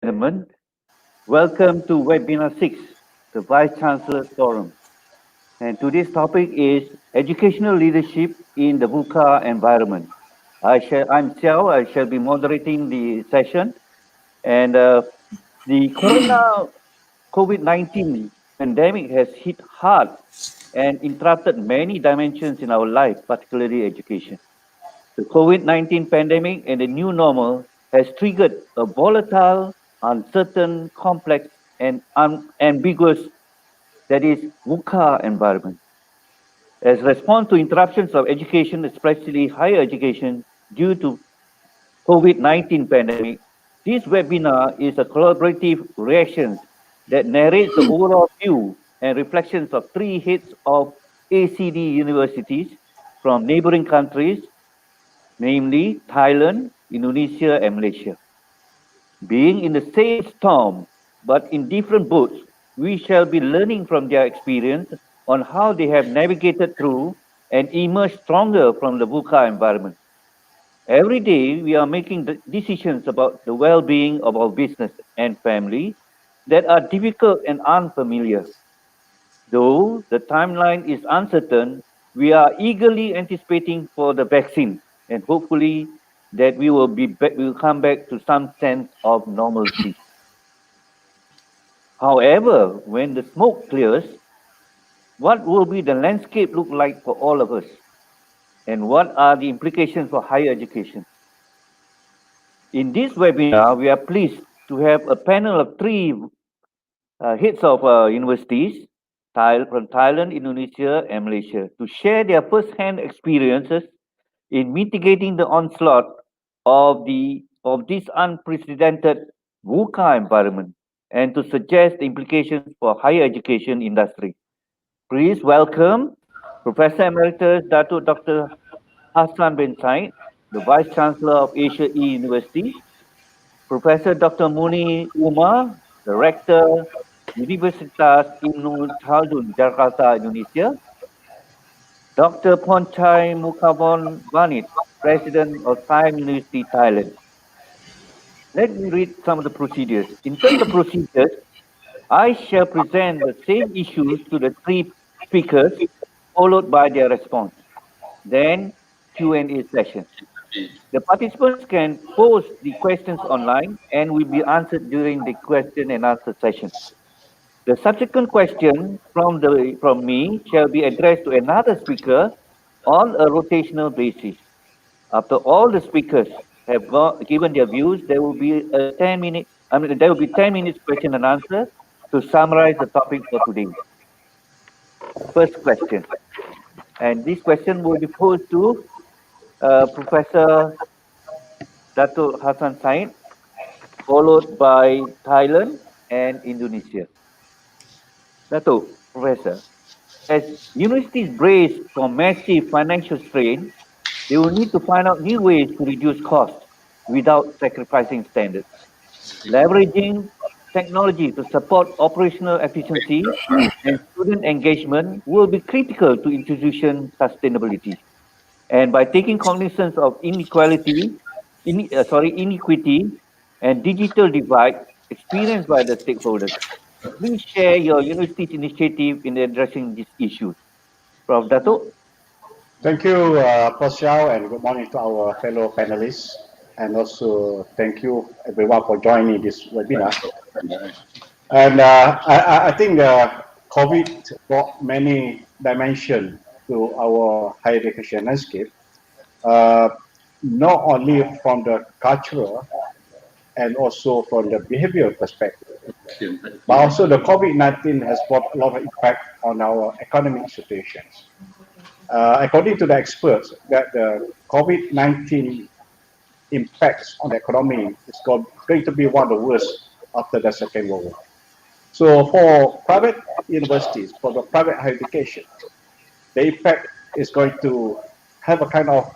gentlemen, welcome to webinar 6, the Vice-Chancellors Forum. And today's topic is educational leadership in the VUCA environment. I'm Siow, I shall be moderating the session. And the COVID-19 pandemic has hit hard and interrupted many dimensions in our life, particularly education. The COVID-19 pandemic and the new normal has triggered a volatile, uncertain, complex, and ambiguous, that is, VUCA environment. As response to interruptions of education, especially higher education, due to COVID-19 pandemic, this webinar is a collaborative reaction that narrates the overall view and reflections of 3 heads of ACD Universities from neighboring countries, namely Thailand, Indonesia, and Malaysia. Being in the same storm, but in different boats, we shall be learning from their experience on how they have navigated through and emerged stronger from the VUCA environment. Every day, we are making decisions about the well-being of our business and family that are difficult and unfamiliar. Though the timeline is uncertain, we are eagerly anticipating for the vaccine, and hopefully that we will come back to some sense of normalcy. However, when the smoke clears, what will be the landscape look like for all of us? And what are the implications for higher education? In this webinar, we are pleased to have a panel of 3 heads of universities from Thailand, Indonesia, and Malaysia to share their first-hand experiences in mitigating the onslaught of this unprecedented VUCA environment and to suggest the implications for higher education industry. Please welcome Professor Emeritus Dato Dr. Hassan bin Said, the Vice Chancellor of AASU University, Professor Dr. Muni Umar, the Rector, Universitas Ibnu Khaldun, Jakarta, Indonesia, Dr. Ponchai Mukabon Vanit, President of Science University, Thailand. Let me read some of the procedures. In terms of procedures, I shall present the same issues to the 3 speakers, followed by their response. Then Q&A session. The participants can post the questions online and will be answered during the question and answer session. The subsequent question from me shall be addressed to another speaker on a rotational basis. After all the speakers have given their views, there will be a 10 minutes question and answer to summarize the topic for today. First question, and this question will be posed to Professor Dato Hassan Said, followed by Thailand and Indonesia. Dato, Professor, as universities brace for massive financial strain, they will need to find out new ways to reduce costs without sacrificing standards. Leveraging technology to support operational efficiency and student engagement will be critical to institution sustainability. And by taking cognizance of inequity and digital divide experienced by the stakeholders, please share your university's initiative in addressing these issues. Prof. Dato? Thank you, Prof. Siow, and good morning to our fellow panelists. And also, thank you everyone for joining this webinar. And I think COVID brought many dimensions to our higher education landscape, not only from the cultural and also from the behavioral perspective, but also the COVID-19 has brought a lot of impact on our economic situations. According to the experts, that the COVID-19 impacts on the economy is going to be one of the worst after the Second World War. So for private universities, for the private higher education, the impact is going to have a kind of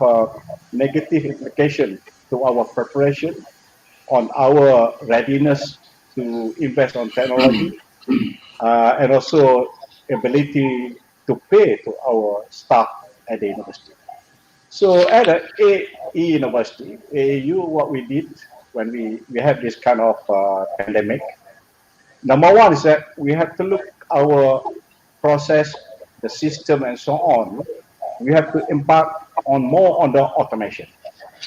negative implication to our preparation, on our readiness to invest on technology, and also ability to pay to our staff at the university. So at the AE University, AAU, what we did when we have this kind of pandemic. Number one is that we have to look our process, the system, and so on. We have to embark on more on the automation,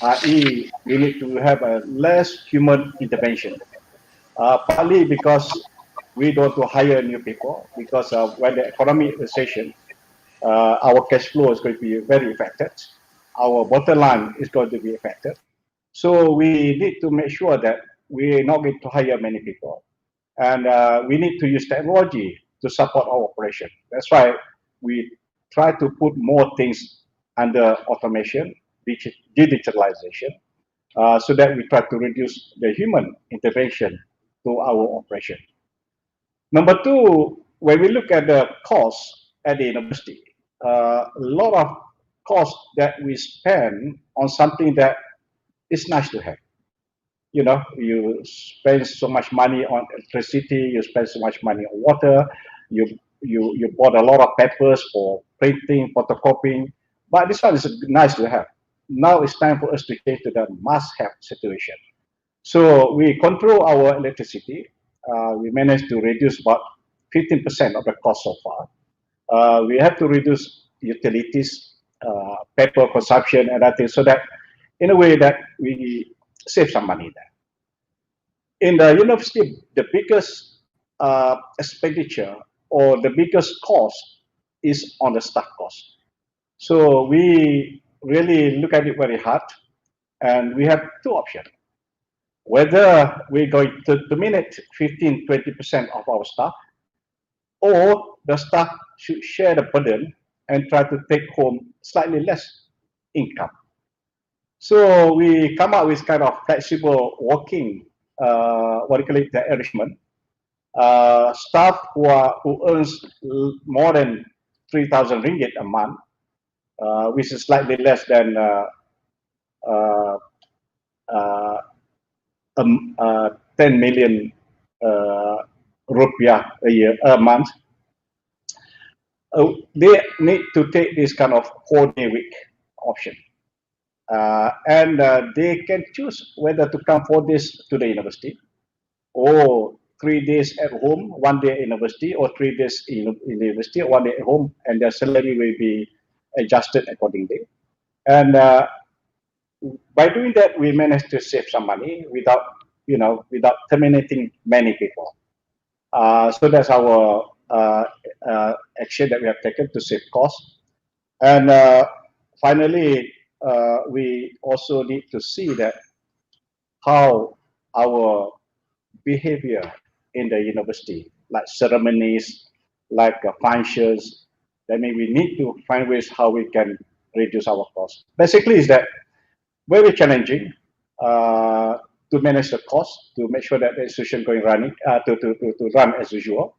i.e., we need to have a less human intervention. Partly because we don't want to hire new people, because when the economic recession, our cash flow is going to be very affected. Our bottom line is going to be affected. So we need to make sure that we're not going to hire many people. And we need to use technology to support our operation. That's why we try to put more things under automation, digitalization, so that we try to reduce the human intervention to our operation. Number two, when we look at the cost at the university, a lot of cost that we spend on something that is nice to have. You know, you spend so much money on electricity, you spend so much money on water, you bought a lot of papers for printing, photocopying, but this one is nice to have. Now it's time for us to change to the must-have situation. So we control our electricity. We managed to reduce about 15% of the cost so far. We have to reduce utilities, paper consumption, and that thing, so that in a way that we save some money there. In the university, the biggest expenditure or the biggest cost is on the staff cost. So we really look at it very hard, and we have two options. Whether we're going to terminate 15-20% of our staff, or the staff should share the burden and try to take home slightly less income. So we come up with kind of flexible working, what do you call it, the arrangement. Staff who earns more than 3,000 ringgit a month, which is slightly less than 10 million rupiah a month. They need to take this kind of 4-day week option. And they can choose whether to come 4 days to the university, or 3 days at home, 1 day at university, or 3 days in the university, or 1 day at home, and their salary will be adjusted accordingly. And by doing that, we managed to save some money without, without terminating many people. So that's our action that we have taken to save costs. And finally, we also need to see that how our behavior in the university, like ceremonies, like functions, that means we need to find ways how we can reduce our costs. Basically, is that very challenging to manage the cost, to make sure that the institution going running to run as usual.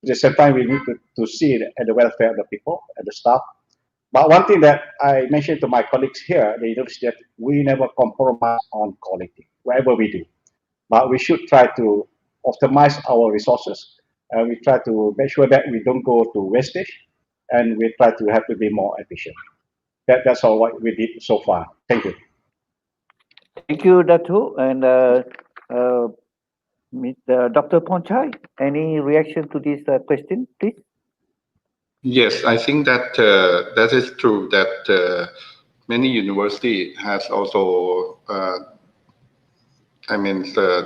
At the same time, we need to see the welfare of the people and the staff. But one thing that I mentioned to my colleagues here at the university, that we never compromise on quality, whatever we do. But we should try to optimize our resources, and we try to make sure that we don't go to wastage, and we try to have to be more efficient. That's all what we did so far. Thank you. Thank you, Datu. And Dr. Ponchai, any reaction to this question, please? Yes, I think that that is true, that many university has also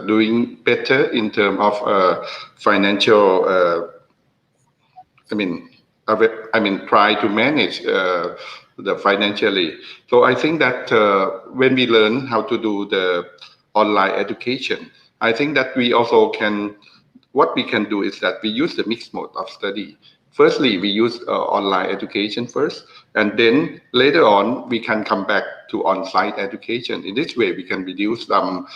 doing better in terms of financial. Try to manage the financially. So I think that when we learn how to do the online education, I think that we also can. What we can do is that we use the mixed mode of study. Firstly, we use online education first, and then later on we can come back to on-site education. In this way, we can reduce some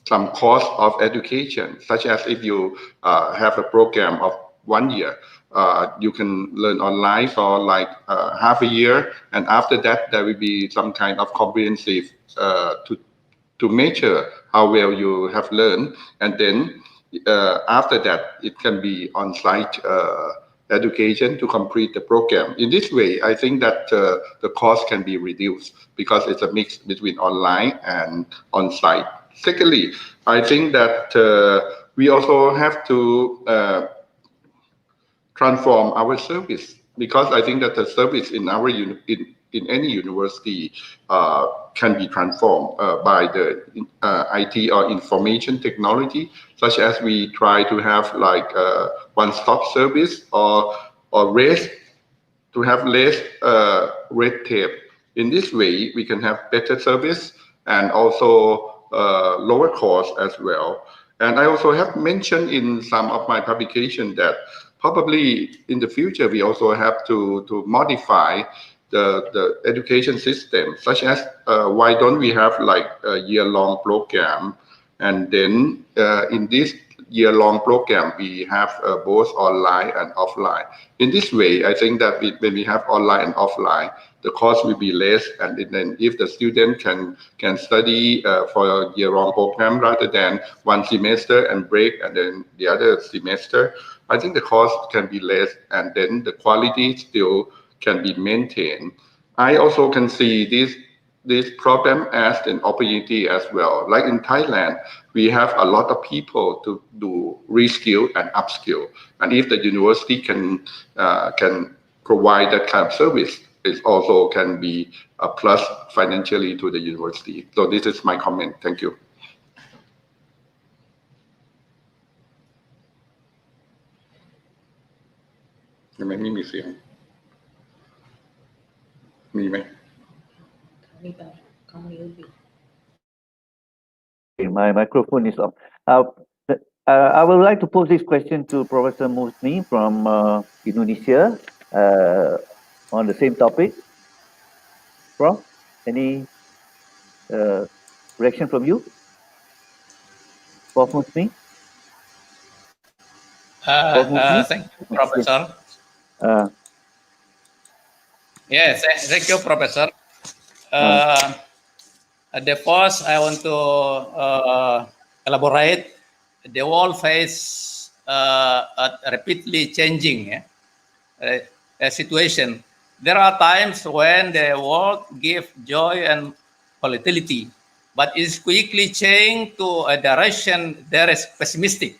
cost of education, such as if you have a program of 1 year, you can learn online for like half a year, and after that there will be some kind of comprehensive to measure how well you have learned, and then after that it can be on-site education to complete the program. In this way, I think that the cost can be reduced because it's a mix between online and on-site. Secondly, I think that we also have to transform our service, because I think that the service in our in any university can be transformed by the IT or information technology, such as we try to have like one-stop service or raise to have less red tape. In this way, we can have better service and also lower cost as well. And I also have mentioned in some of my publications that probably in the future we also have to modify the education system, such as why don't we have like a year-long program, and then in this year-long program we have both online and offline. In this way, I think that when we have online and offline, the cost will be less, and then if the student can study for a year-long program rather than one semester and break and then the other semester, I think the cost can be less, and then the quality still can be maintained. I also can see this problem as an opportunity as well. Like in Thailand, we have a lot of people to do reskill and upskill, and if the university can provide that kind of service, it also can be a plus financially to the university. So this is my comment. Thank you. ยังไม่มีเสียงมีไหม My microphone is off. I would like to pose this question to Professor Musni from Indonesia on the same topic. Prof, any reaction from you? Prof Musni? Thank you, Professor. Yes, thank you, Professor. The first, I want to elaborate. The world face a rapidly changing situation. There are times when the world gives joy and volatility, but it's quickly changed to a direction that is pessimistic.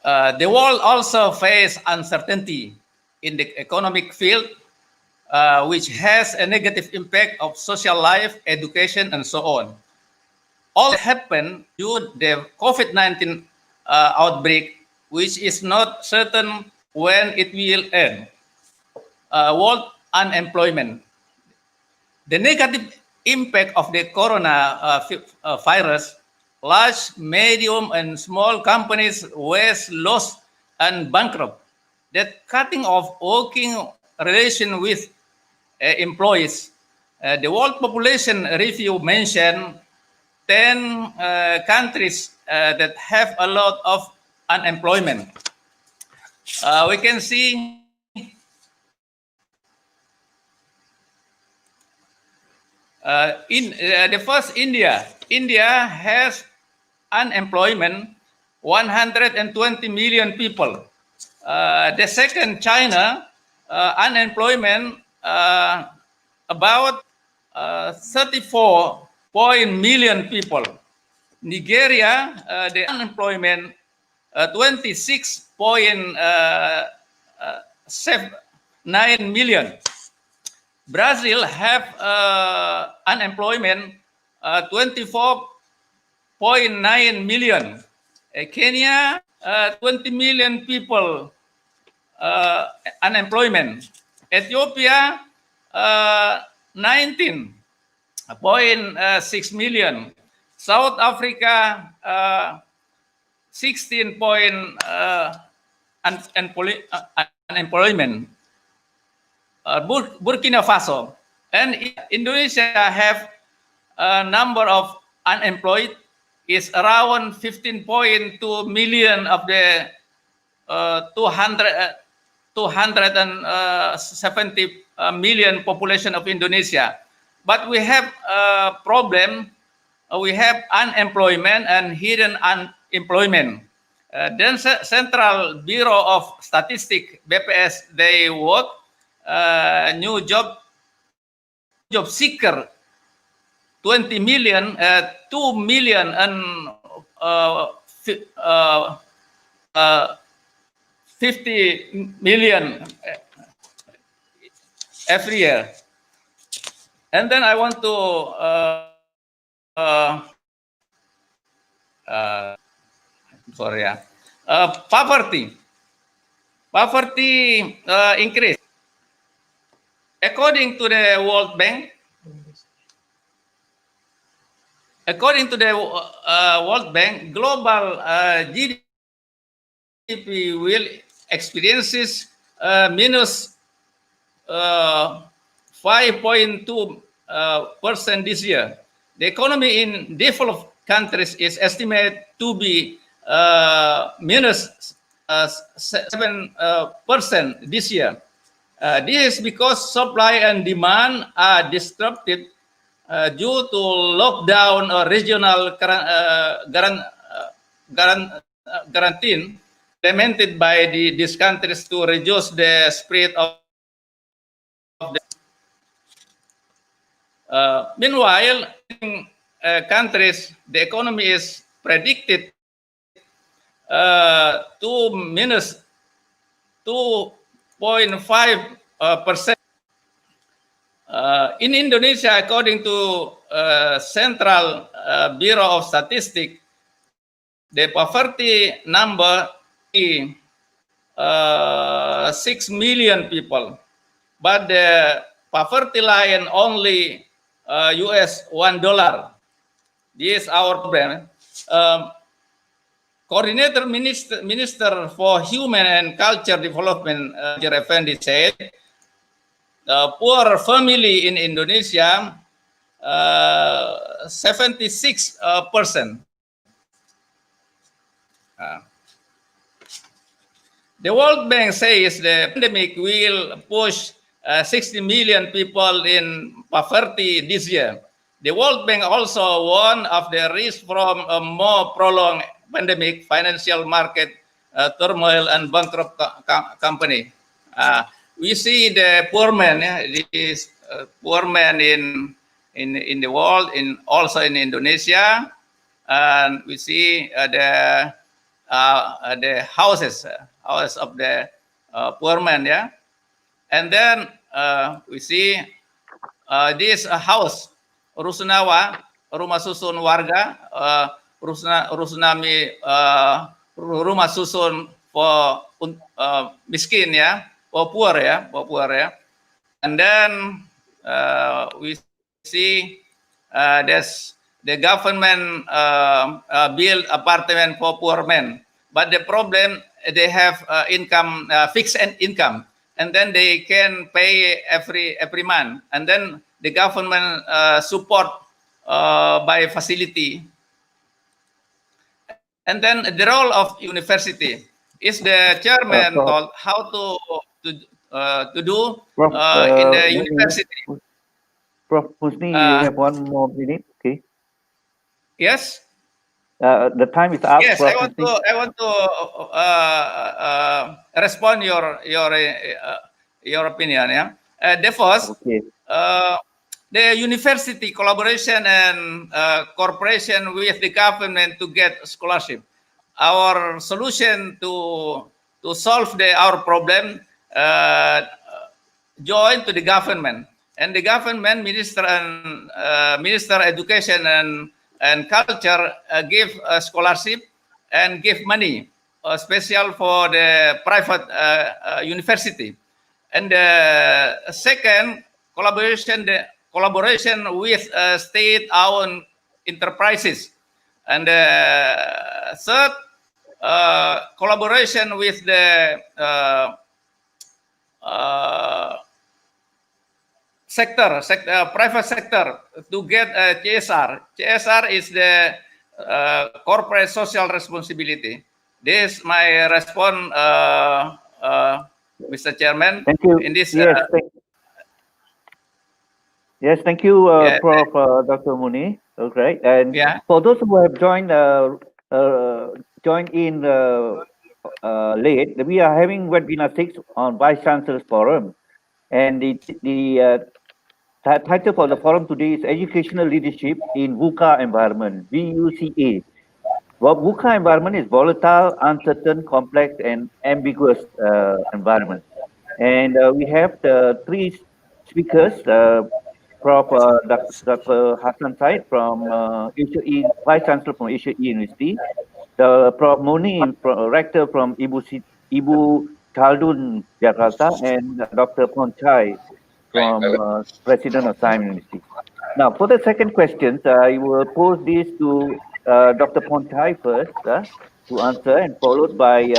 The world also faces uncertainty in the economic field, which has a negative impact of social life, education, and so on. All happened due to the COVID-19 outbreak, which is not certain when it will end. World unemployment. The negative impact of the coronavirus, large, medium, and small companies were lost and bankrupt. That cutting off working relation with employees. The World Population Review mentioned 10 countries that have a lot of unemployment. We can see in the first India. India has unemployment 120 million people. The second, China, unemployment about 34 million people. Nigeria, the unemployment 26.9 million. Brazil have unemployment 24.9 million. Kenya 20 million people unemployment. Ethiopia 19.6 million. South Africa 16 unemployment. Burkina Faso and Indonesia have a number of unemployed is around 15.2 million of the 270 million population of Indonesia. But we have a problem. We have unemployment and hidden unemployment. Then Central Bureau of Statistics (BPS) they work new job seeker 20 million, 2 million and 50 million every year. And then I want to poverty increase. According to the World Bank, global GDP will experiences minus 5.2% this year. The economy in developed countries is estimated to be minus 7% this year. This is because supply and demand are disrupted due to lockdown or regional quarantine implemented by these countries to reduce the spread of the. Meanwhile, in countries, the economy is predicted to minus 2.5%. In Indonesia, according to Central Bureau of Statistics, the poverty number is 6 million people, but the poverty line only US $1. This is our problem. Coordinator Minister for Human and Culture Development, Effendi said, poor family in Indonesia, 76%. The World Bank says the pandemic will push 60 million people in poverty this year. The World Bank also warned of the risk from a more prolonged pandemic, financial market turmoil, and bankrupt company. We see the poor man, this poor man in the world, also in Indonesia, and we see the houses of the poor man, yeah. And then we see this house, Rusunawa, rumah susun warga, Rusunami, rumah susun for miskin, ya, for poor, ya, And then we see there's the government build apartment for poor men, but the problem, they have income, fixed income, and then they can pay every month, and then the government support by facility. And then the role of university is the chairman told how to do Prof, in the university. Prof Husni, you have 1 more minute, okay? Yes. The time is up. Yes, Prof. I want to respond your opinion. Yeah. The first, okay. The university collaboration and cooperation with the government to get scholarship. Our solution to solve our problem, join to the government, and the government minister and minister education and culture give a scholarship and give money, special for the private university. And the second, collaboration with state-owned enterprises. And third, collaboration with the private sector to get CSR. CSR is the corporate social responsibility. This is my response, Mr. Chairman. Thank you. In this, yes, thank you, Prof. Dr. Muni. Okay, and for those who have joined joined in late, we are having webinar 6 on Vice-Chancellors Forum. And the title for the forum today is Educational Leadership in VUCA Environment, VUCA. Well, VUCA environment is volatile, uncertain, complex, and ambiguous environment. And we have the 3 speakers, Prof. Dr. Hassan Said from Vice Chancellor from ACD University, the Prof. Moni, Rector from Ibu Khaldun, Jakarta, and Dr. Ponchai from President of Siow University. Now, for the second question, I will pose this to Dr. Ponchai first to answer, and followed by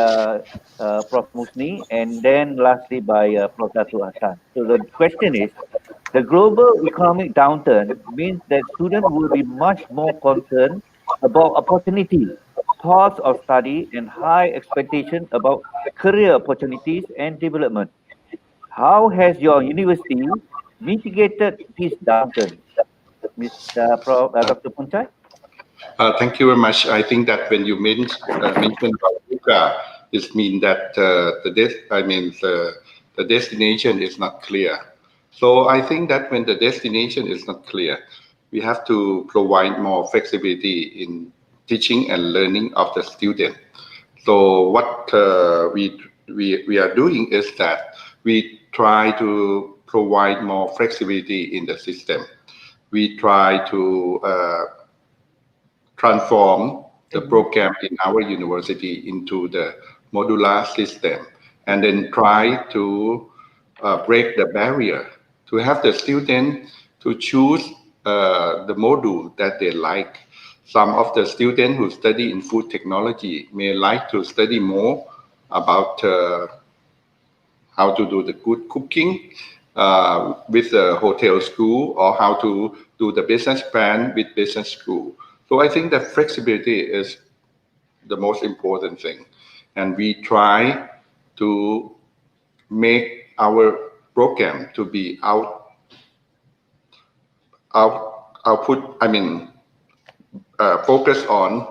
Prof. Musni, and then lastly by Prof. Datu Hassan. So the question is, the global economic downturn means that students will be much more concerned about opportunity, cost of study, and high expectation about career opportunities and development. How has your university mitigated this downturn? Dr. Ponchai? Thank you very much. I think that when you mentioned about VUCA, it means that the destination is not clear. So I think that when the destination is not clear, we have to provide more flexibility in teaching and learning of the student. So what we are doing is that we try to provide more flexibility in the system. We try to transform the program in our university into the modular system, and then try to break the barrier to have the student to choose the module that they like. Some of the students who study in food technology may like to study more about how to do the good cooking with the hotel school, or how to do the business plan with business school. So I think that flexibility is the most important thing. And we try to make our program to be focus on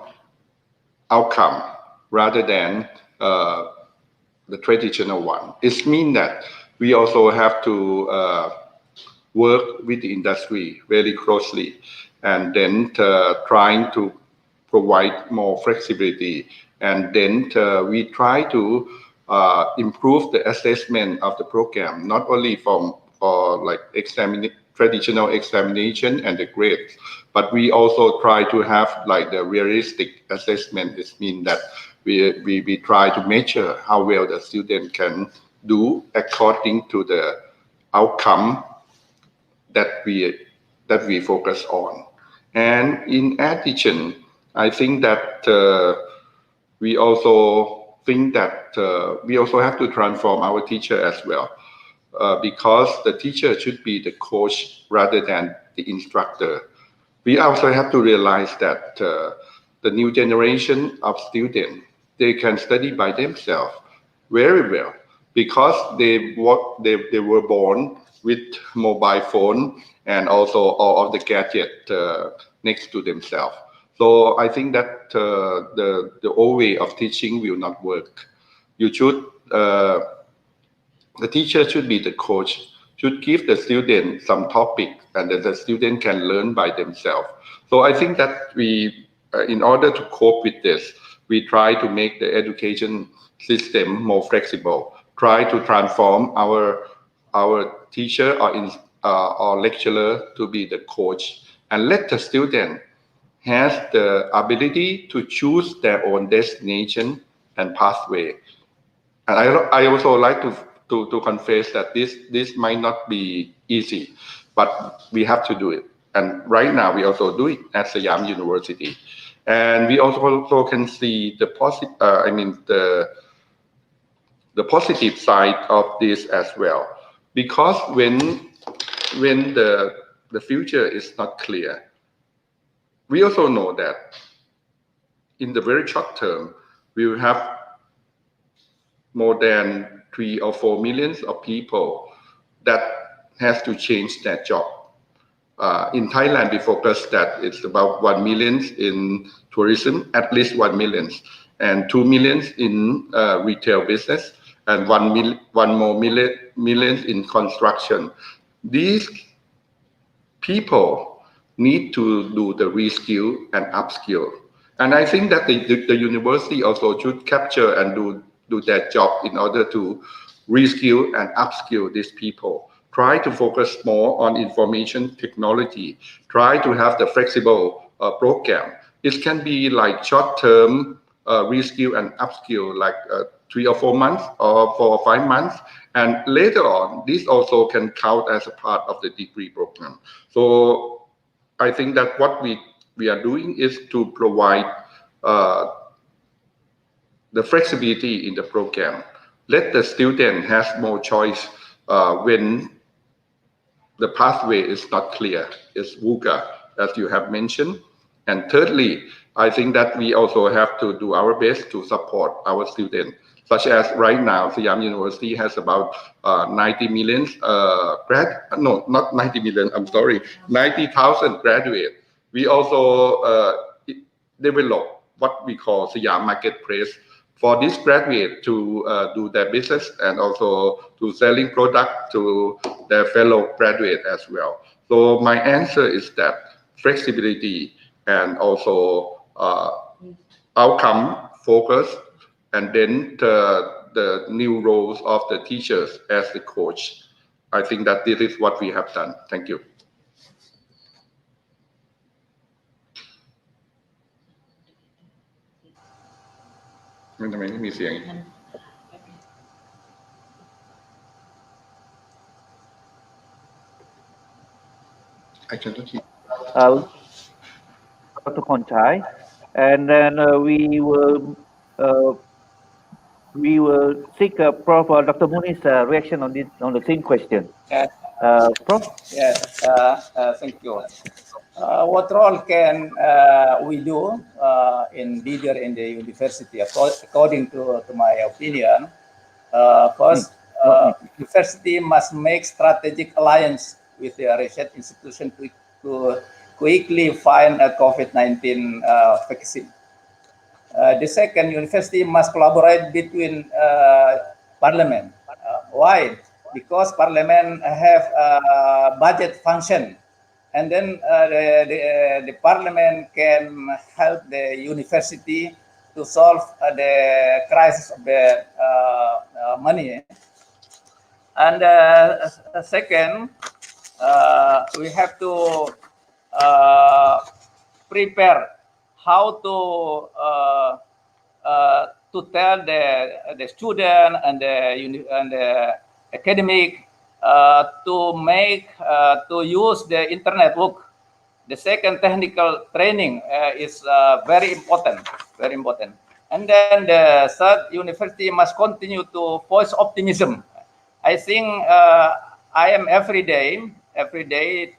outcome rather than the traditional one. It means that we also have to work with the industry very closely, and then trying to provide more flexibility. And then we try to improve the assessment of the program, not only for like traditional examination and the grades, but we also try to have like the realistic assessment. This means that we try to measure how well the student can do according to the outcome that we focus on. And in addition, I think that we also have to transform our teacher as well, because the teacher should be the coach rather than the instructor. We also have to realize that the new generation of students, they can study by themselves very well, because they were born with mobile phone and also all of the gadget next to themselves. So I think that the old way of teaching will not work. You should the teacher should be the coach, should give the student some topic, and that the student can learn by themselves. So I think that we, in order to cope with this, we try to make the education system more flexible, try to transform our teacher or lecturer to be the coach, and let the student has the ability to choose their own destination and pathway. And I also like to confess that this might not be easy, but we have to do it. And right now we also do it at Siow University, and we also can see the positive side of this as well, because when the future is not clear, we also know that in the very short term we will have more than 3 or 4 millions of people that has to change their job. In Thailand, we focus that it's about 1 million in tourism, at least 1 million. and 2 million in retail business, and 1 more million in construction. These people need to do the reskill and upskill. And I think that the university also should capture and do that job in order to reskill and upskill these people. Try to focus more on information technology. Try to have the flexible program. It can be like short-term reskill and upskill, like 3 or 4 months or 4 or 5 months. And later on, this also can count as a part of the degree program. So I think that what we are doing is to provide the flexibility in the program. Let the student has more choice when the pathway is not clear. It's VUCA, as you have mentioned. And thirdly, I think that we also have to do our best to support our students, such as right now, Siam University has about 90 million no, not 90 million, I'm sorry, 90,000 graduates. We also develop what we call Siam Marketplace for this graduate to do their business and also to selling product to their fellow graduate as well. So my answer is that flexibility and also outcome focus, and then the new roles of the teachers as the coach. I think that this is what we have done. Thank you. Dr. Konchai, and then we will seek Prof. Dr. Muni's reaction on the same question. Yes. Prof? Yes, thank you. What role can we do in leader in the university? According to my opinion, first, university must make strategic alliance with the research institution to quickly find a COVID-19 vaccine. The second, university must collaborate between parliament. Why? Because parliament have budget function, and then the parliament can help the university to solve the crisis of the money. And second, we have to prepare how to tell the student and the academic to use the internet work. The second, technical training is very important, very important. And then the third, university must continue to voice optimism. I think I am every day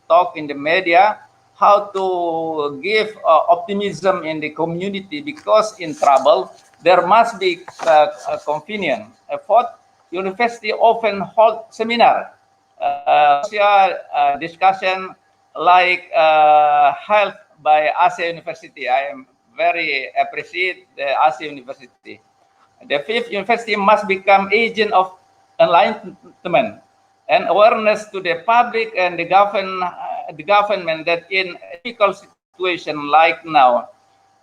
talk in the media how to give optimism in the community, because in trouble there must be convenience. Fourth, university often hold seminar, social discussion like health by ACD University. I am very appreciate the ACD University. The fifth, university must become agent of enlightenment and awareness to the public and the government that in a difficult situation like now,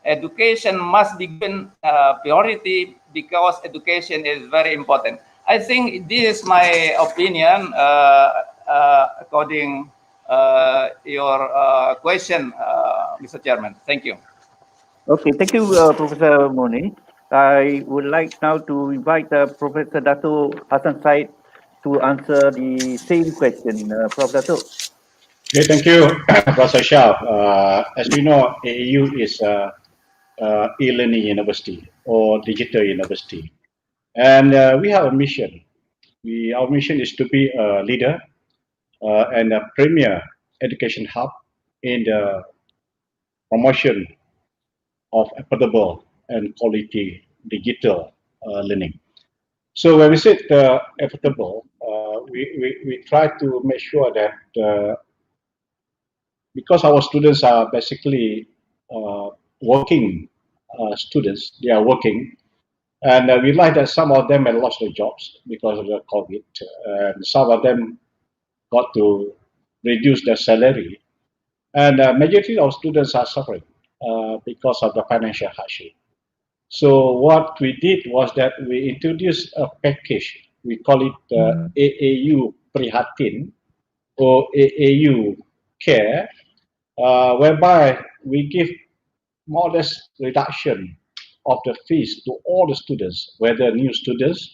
education must be given priority, because education is very important. I think this is my opinion according your question, Mr. Chairman. Thank you. Okay, thank you, Professor Muni. I would like now to invite Professor Dato Hassan Said to answer the same question. Prof. Dato. Okay, thank you, Professor Siow. As you know, AAU is e-learning university or digital university, and we have a mission. Our mission is to be a leader and a premier education hub in the promotion of affordable and quality digital learning. So when we say affordable, we try to make sure that because our students are basically working students. They are working, and we realized that some of them had lost their jobs because of the COVID, and some of them got to reduce their salary, and majority of students are suffering because of the financial hardship. So what we did was that we introduced a package. We call it AAU Prihatin or AAU Care, whereby we give more or less reduction of the fees to all the students, whether new students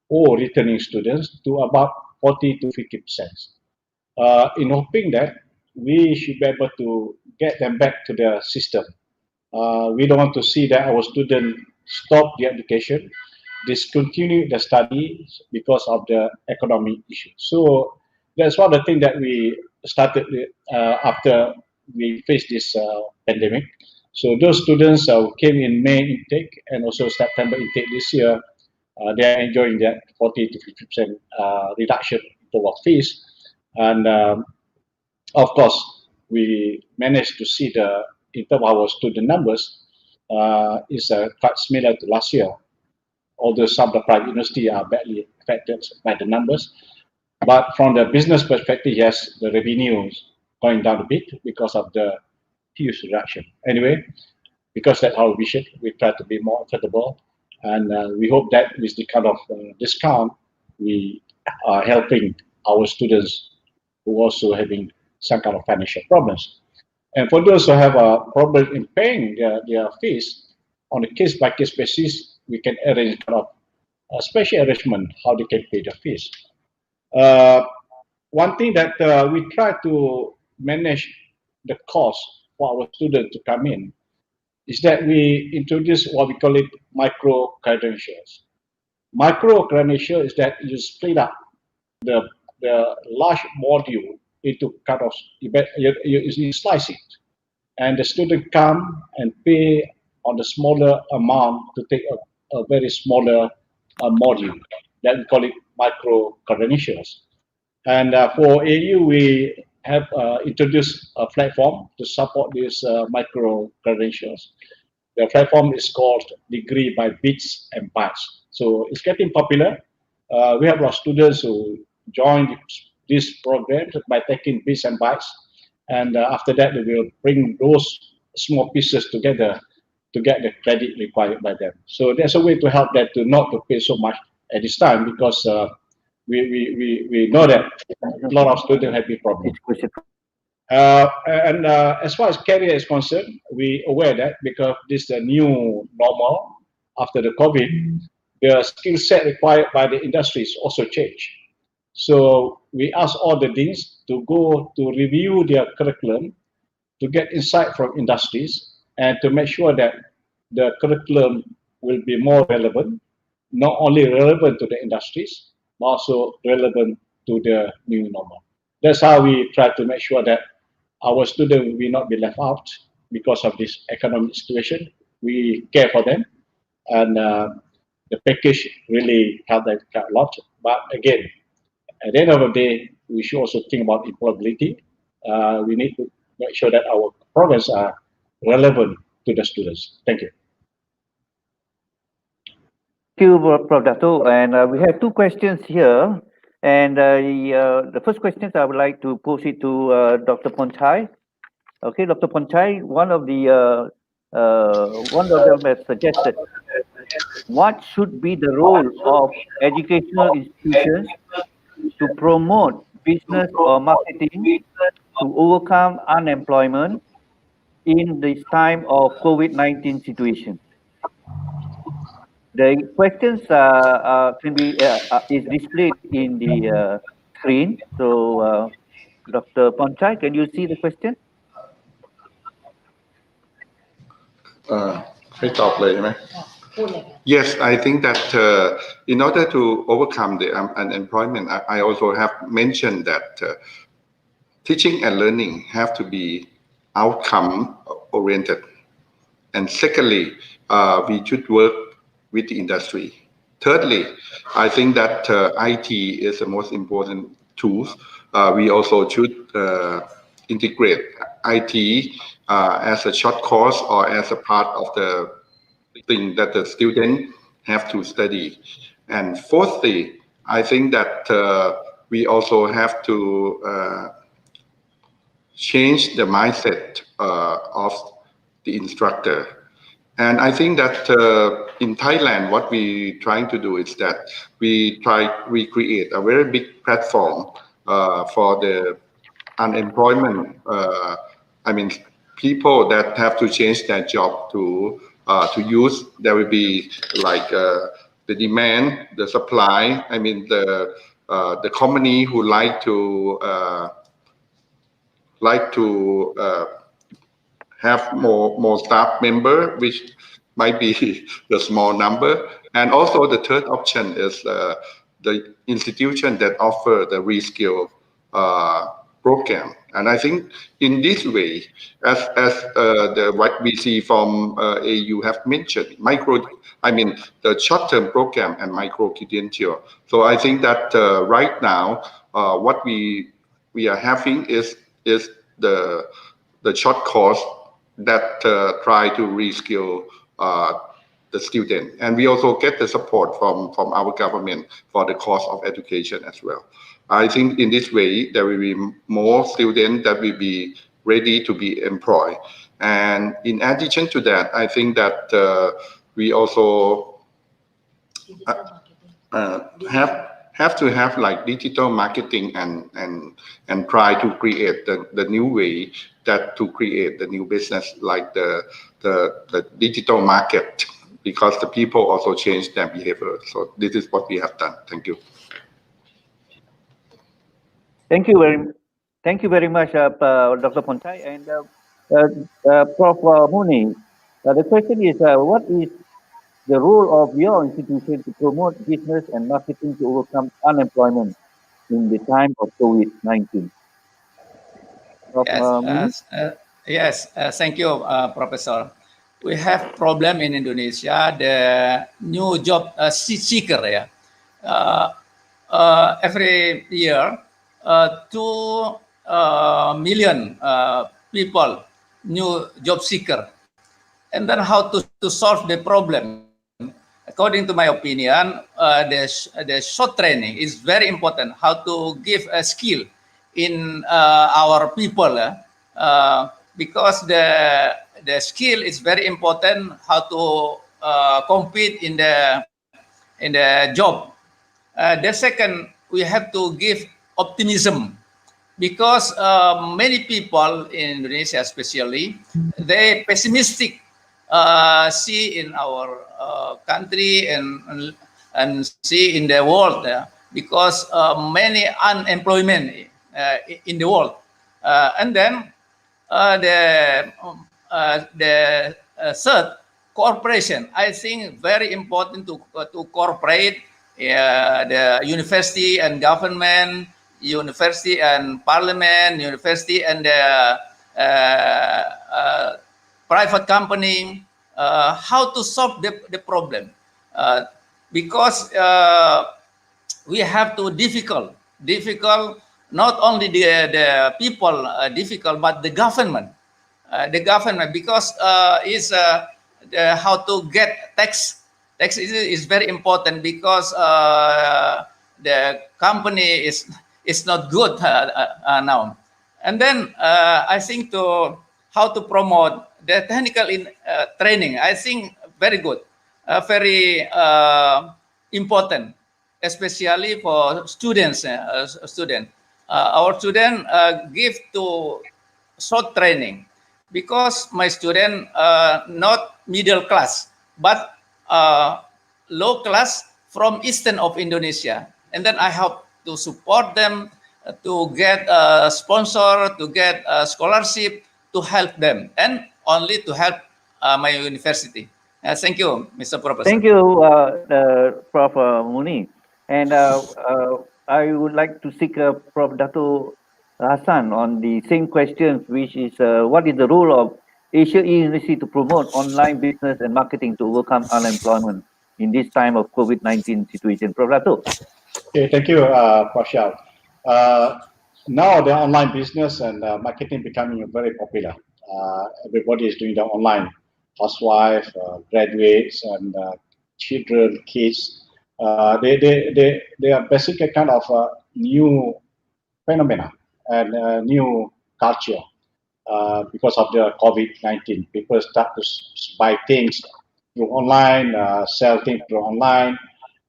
or returning students, to about 40 to 50%. In hoping that we should be able to get them back to the system. We don't want to see that our students stop the education, discontinue the study because of the economic issue. So that's one of the things that we started after we faced this pandemic. So those students came in May intake and also September intake this year. They are enjoying that 40 to 50% reduction in terms of fees. And of course, we managed to see the, in terms of our student numbers, is quite similar to last year, although some of the private universities are badly affected by the numbers. But from the business perspective, yes, the revenue is going down a bit because of the huge reduction. Anyway, because that's our vision, we try to be more affordable, and we hope that with the kind of discount, we are helping our students who also having some kind of financial problems. And for those who have a problem in paying their fees, on a case-by-case basis, we can arrange kind of a special arrangement how they can pay the fees. One thing that we try to manage the cost for our students to come in is that we introduce what we call it micro credentials. Micro credential is that you split up the large module into kind of, you slice it, and the student come and pay on the smaller amount to take a very smaller module. That we call it micro credentials. And for AU, we have introduced a platform to support these micro credentials. The platform is called Degree by Bits and Bytes. So it's getting popular. We have a lot of students who join this program by taking bits and bytes, and after that they will bring those small pieces together to get the credit required by them. So there's a way to help them to not to pay so much at this time, because we know that a lot of students have big problems. And as far as career is concerned, we aware that because this is a new normal after the COVID, the skill set required by the industries also change. So we ask all the deans to go to review their curriculum to get insight from industries and to make sure that the curriculum will be more relevant, not only relevant to the industries, but also relevant to the new normal. That's how we try to make sure that our students will not be left out because of this economic situation. We care for them, and the package really helped them a lot. But again, at the end of the day, we should also think about employability. We need to make sure that our programs are relevant to the students. Thank you. Thank you, Prof. Dato. And we have two questions here. And the first questions I would like to pose it to Dr. Ponchai. Okay, Dr. Ponchai, one of them has suggested, what should be the role of educational institutions to promote business or marketing to overcome unemployment in this time of COVID-19 situation? The questions can be is displayed in the screen. So, Dr. Ponchai, can you see the question? ให้ตอบเลยใช่ไหม Yes, I think that in order to overcome the unemployment, I also have mentioned that teaching and learning have to be outcome oriented. And secondly, we should work with the industry. Thirdly, I think that IT is the most important tool. We also should integrate IT as a short course or as a part of the thing that the student have to study. And fourthly, I think that we also have to change the mindset of the instructor. And I think that in Thailand, what we trying to do is that we create a very big platform for the unemployment. I mean, people that have to change their job to use. There will be like the demand, the supply. I mean, the company who like to have more staff member, which might be the small number. And also the third option is the institution that offer the reskill program. And I think in this way, as what we see from AU have mentioned, the short-term program and micro credential. So I think that right now, what we are having is the short course that try to reskill the student, and we also get the support from our government for the cost of education as well. I think in this way there will be more students that will be ready to be employed, and in addition to that, I think that we also have to have like digital marketing and try to create the new way that to create the new business, like the digital market, because the people also change their behavior. So this is what we have done. Thank you. Thank you very much, Dr. Pontai and Prof. Muni. The question is, what is the role of your institution to promote business and marketing to overcome unemployment in the time of COVID-19? Yes, thank you, Professor. We have problem in Indonesia, the new job seeker. Every year, 2 million people, new job seeker. And then how to solve the problem? According to my opinion, the short training is very important. How to give a skill in our people, because the skill is very important. How to compete in the job. The second, we have to give optimism, because many people in Indonesia, especially, they pessimistic. See in our country and see in the world, because many unemployment in the world, and then the third, cooperation. I think very important to cooperate the university and government, university and parliament, university and the private company, how to solve the problem, because we have to difficult, not only the people difficult, but the government, because is how to get tax is very important, because the company is not good now. And then I think how to promote the technical training, I think very good, very important, especially for students. Our student give to short training, because my student not middle class, but low class from eastern of Indonesia, and then I help to support them to get a sponsor, to get a scholarship, to help them, and only to help my university. Thank you, Mr. Professor. Thank you, Prof. Muni. And I would like to seek Prof. Dato Hassan on the same questions, which is what is the role of ACD University to promote online business and marketing to overcome unemployment in this time of COVID-19 situation? Prof. Dato. Okay, thank you, Prof. Siow. Now the online business and marketing becoming very popular. Everybody is doing the online housewife, graduates, and children, kids. They are basically kind of a new phenomena and a new culture because of the COVID-19. People start to buy things through online, sell things through online,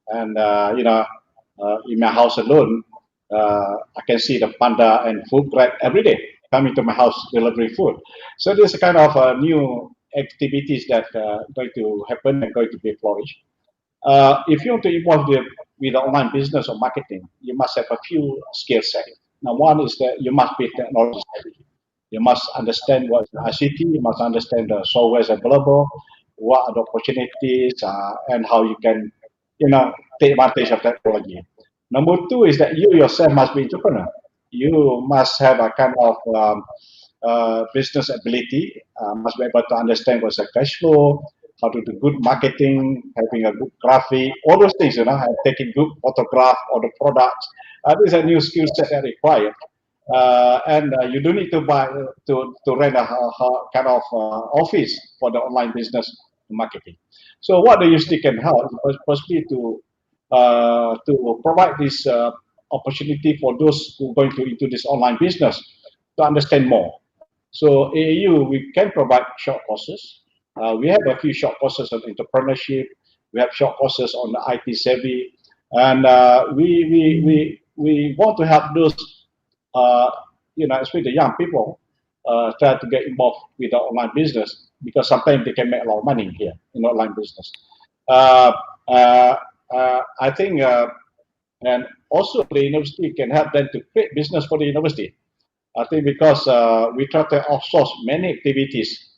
and in my house alone, I can see the panda and food grab every day coming to my house delivering food. So there's a kind of new activities that going to happen and going to be flourished. If you want to involve with the online business or marketing, you must have a few skill sets. Now, one is that you must be technology savvy. You must understand what is ICT. You must understand the software available, what are the opportunities, and how you can, take advantage of technology. Number two is that you yourself must be entrepreneur. You must have a kind of business ability, must be able to understand what's the cash flow, how to do good marketing, having a good graphic, all those things, taking good photograph of the products. These are new skill sets that are required. And you don't need to buy to rent a kind of office for the online business marketing. So what the university can help is firstly to provide this opportunity for those who are going to into this online business to understand more. So AAU, we can provide short courses. We have a few short courses on entrepreneurship. We have short courses on the IT savvy, and we want to help those, especially the young people, try to get involved with the online business because sometimes they can make a lot of money here in online business. I think, and also the university can help them to create business for the university. I think because we try to outsource many activities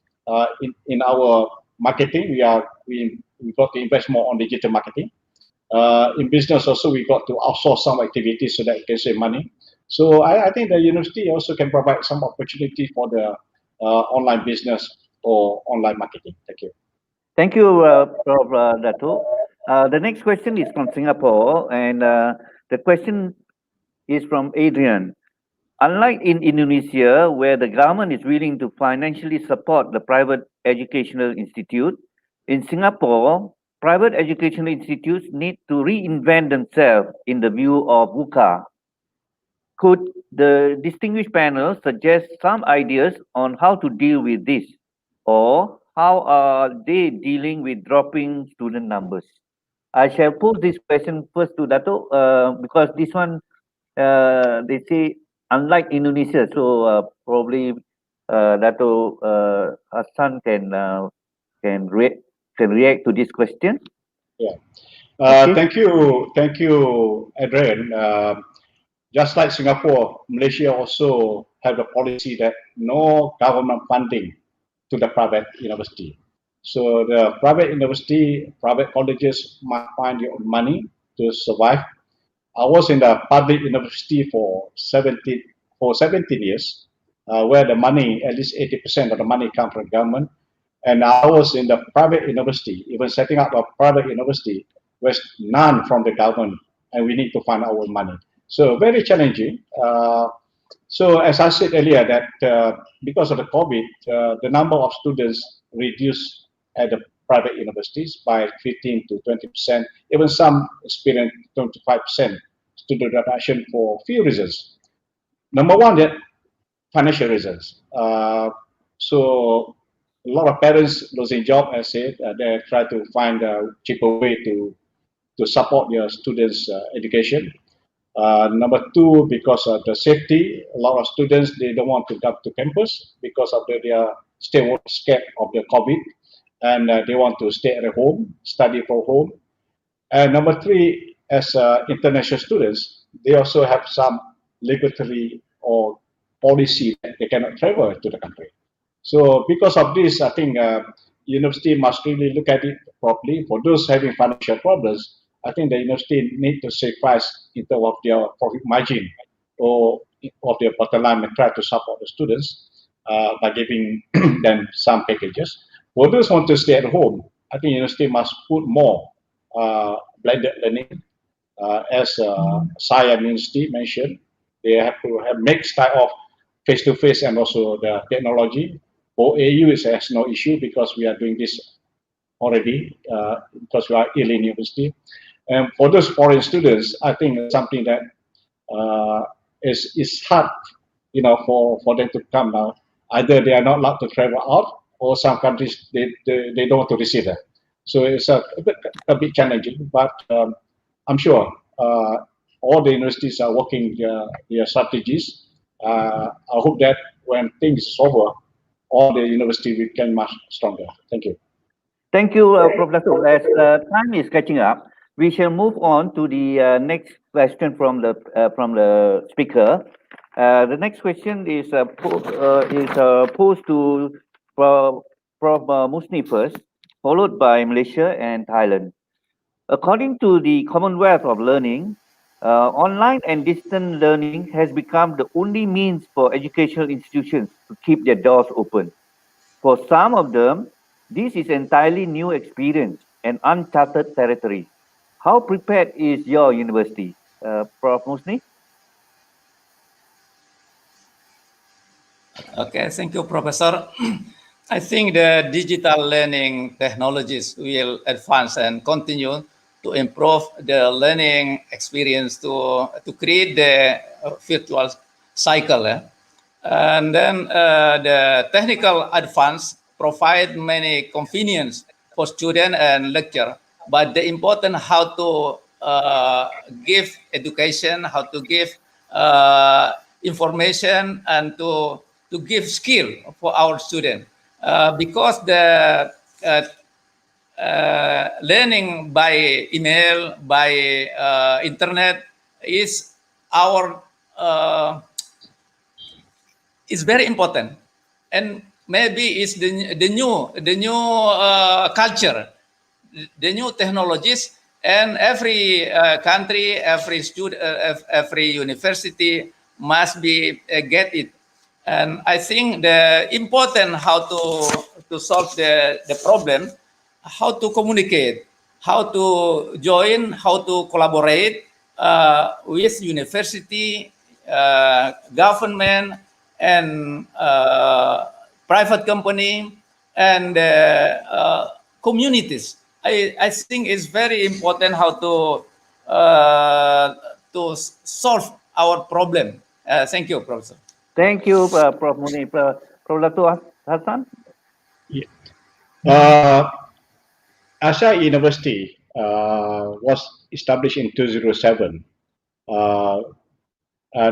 in our marketing, we got to invest more on digital marketing. In business also, we got to outsource some activities so that we can save money. So I think the university also can provide some opportunity for the online business or online marketing. Thank you. Thank you, Prof. Dato. The next question is from Singapore, and the question is from Adrian. Unlike in Indonesia, where the government is willing to financially support the private educational institute, in Singapore, private educational institutes need to reinvent themselves in the view of VUCA. Could the distinguished panel suggest some ideas on how to deal with this, or how are they dealing with dropping student numbers? I shall pose this question first to Dato, because this one, they say, unlike Indonesia, so probably Dato Hassan can react to this question. Yeah. Thank you, Adrian. Just like Singapore, Malaysia also have a policy that no government funding to the private university. So the private university, private colleges must find their own money to survive. I was in the public university for 17 years, where the money, at least 80% of the money comes from government. And I was in the private university, even setting up a private university, with none from the government, and we need to find our own money. So very challenging. So as I said earlier, that because of the COVID, the number of students reduced at the private universities by 15 to 20%. Even some experience 25% student reduction for few reasons. Number one, that financial reasons. So a lot of parents losing job, as I said, they try to find a cheaper way to support their students' education. Number two, because of the safety, a lot of students, they don't want to come to campus because of they are still scared of the COVID, and they want to stay at home, study from home. And number three, as international students, they also have some regulatory or policy that they cannot travel to the country. So because of this, I think university must really look at it properly. For those having financial problems, I think the university need to sacrifice in terms of their profit margin or of their bottom line and try to support the students by giving them some packages. For those who want to stay at home, I think university must put more blended learning. As Saya University mentioned, they have to have mixed type of face-to-face and also the technology. For AU, it has no issue because we are doing this already because we are in university. And for those foreign students, I think it's something that is hard, for them to come now. Either they are not allowed to travel out, or some countries they don't want to receive them. So it's a bit challenging, but I'm sure all the universities are working their strategies. I hope that when things is over, all the university will become much stronger. Thank you. Thank you, Prof. Dato. As time is catching up, we shall move on to the next question from the speaker. The next question is posed to Prof. Musni first, followed by Malaysia and Thailand. According to the Commonwealth of Learning, online and distant learning has become the only means for educational institutions to keep their doors open. For some of them, this is entirely new experience and uncharted territory. How prepared is your university, Prof. Musni? Okay, thank you, Professor. I think the digital learning technologies will advance and continue to improve the learning experience to create the virtual cycle. And then the technical advance provide many convenience for student and lecturer, but the important how to give education, how to give information, and to give skill for our student, because the learning by email, by internet is our is very important, and maybe it's the new culture, the new technologies, and every country, every student, every university must be get it. And I think the important how to solve the problem, how to communicate, how to join, how to collaborate with university, government, and private company, and communities. I think it's very important how to solve our problem. Thank you, Professor. Thank you, Prof. Musni. Prof. Dato Hassan? AASU University was established in 2007.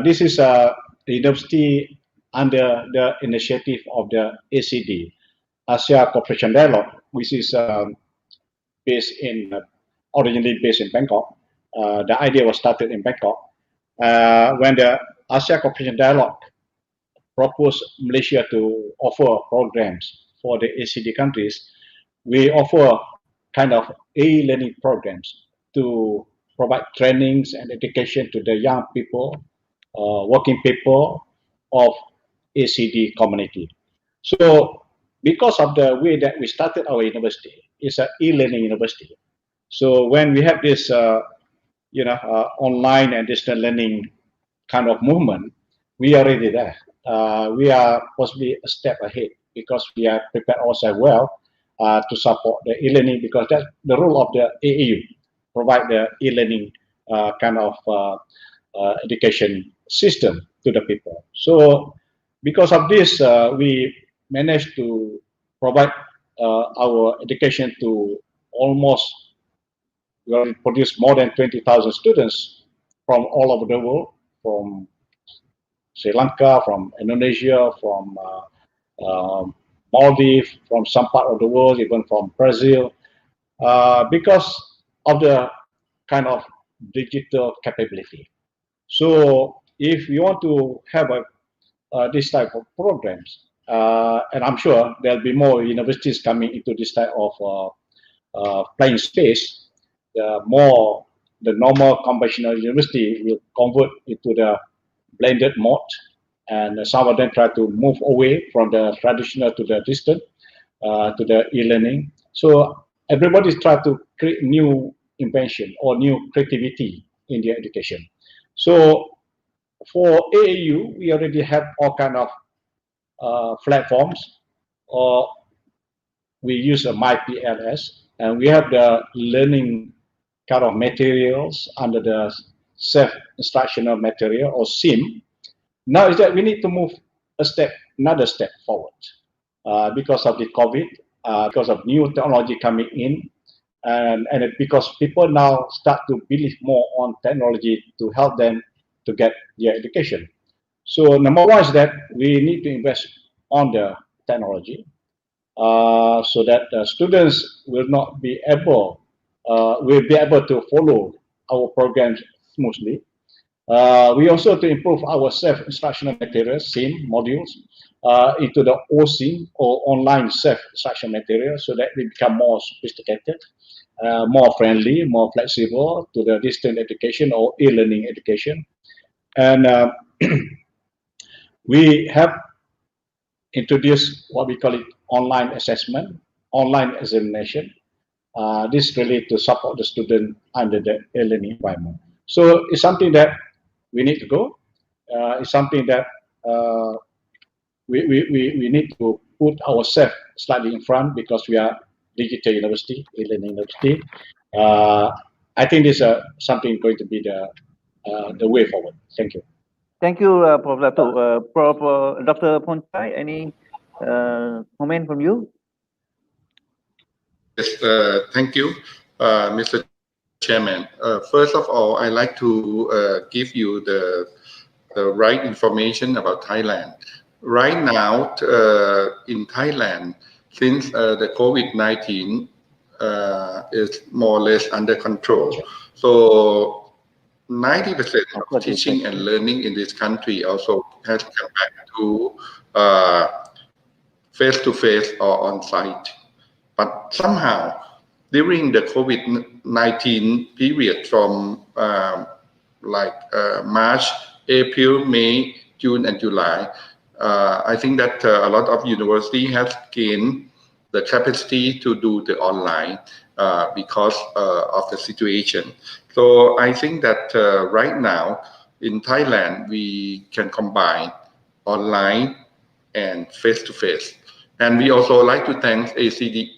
This is a university under the initiative of the ACD, Asia Cooperation Dialogue, which is originally based in Bangkok. The idea was started in Bangkok. When the Asia Cooperation Dialogue proposed Malaysia to offer programs for the ACD countries, we offer kind of e-learning programs to provide trainings and education to the young people, working people of ACD community. So because of the way that we started our university, it's an e-learning university. So when we have this online and distant learning kind of movement, we are already there. We are possibly a step ahead because we are prepared ourselves well to support the e-learning, because that's the role of the AAU, provide the e-learning kind of education system to the people. So because of this, we managed to provide our education to almost, we produce more than 20,000 students from all over the world, from Sri Lanka, from Indonesia, from Maldives, from some part of the world, even from Brazil, because of the kind of digital capability. So if you want to have this type of programs, and I'm sure there'll be more universities coming into this type of playing space, the normal conventional university will convert into the blended mode, and some of them try to move away from the traditional to the distant, to the e-learning. So everybody's trying to create new invention or new creativity in their education. So for AAU, we already have all kind of platforms or we use a MyPLS, and we have the learning kind of materials under the self-instructional material or SIM. Now is that we need to move another step forward because of the COVID, because of new technology coming in, and because people now start to believe more on technology to help them to get their education. So number one is that we need to invest on the technology so that students will not be able to follow our programs smoothly. We also to improve our self-instructional materials, SIM modules, into the OSIM or online self-instruction material, so that we become more sophisticated, more friendly, more flexible to the distant education or e-learning education. And we have introduced what we call it online assessment, online examination. This really to support the student under the e-learning environment. So it's something that we need to go. It's something that we need to put ourselves slightly in front because we are digital university, e-learning university. I think this is something going to be the way forward. Thank you. Thank you, Prof. Dato. Dr. Ponchai, any comment from you? Yes, thank you, Mr. Chairman. First of all, I'd like to give you the right information about Thailand. Right now, in Thailand, since the COVID-19 is more or less under control, so 90% of teaching and learning in this country also has come back to face-to-face or on-site. But somehow, during the COVID-19 period from March, April, May, June, and July, I think that a lot of universities have gained the capacity to do the online because of the situation. So I think that right now in Thailand, we can combine online and face-to-face. And we also like to thank ACD,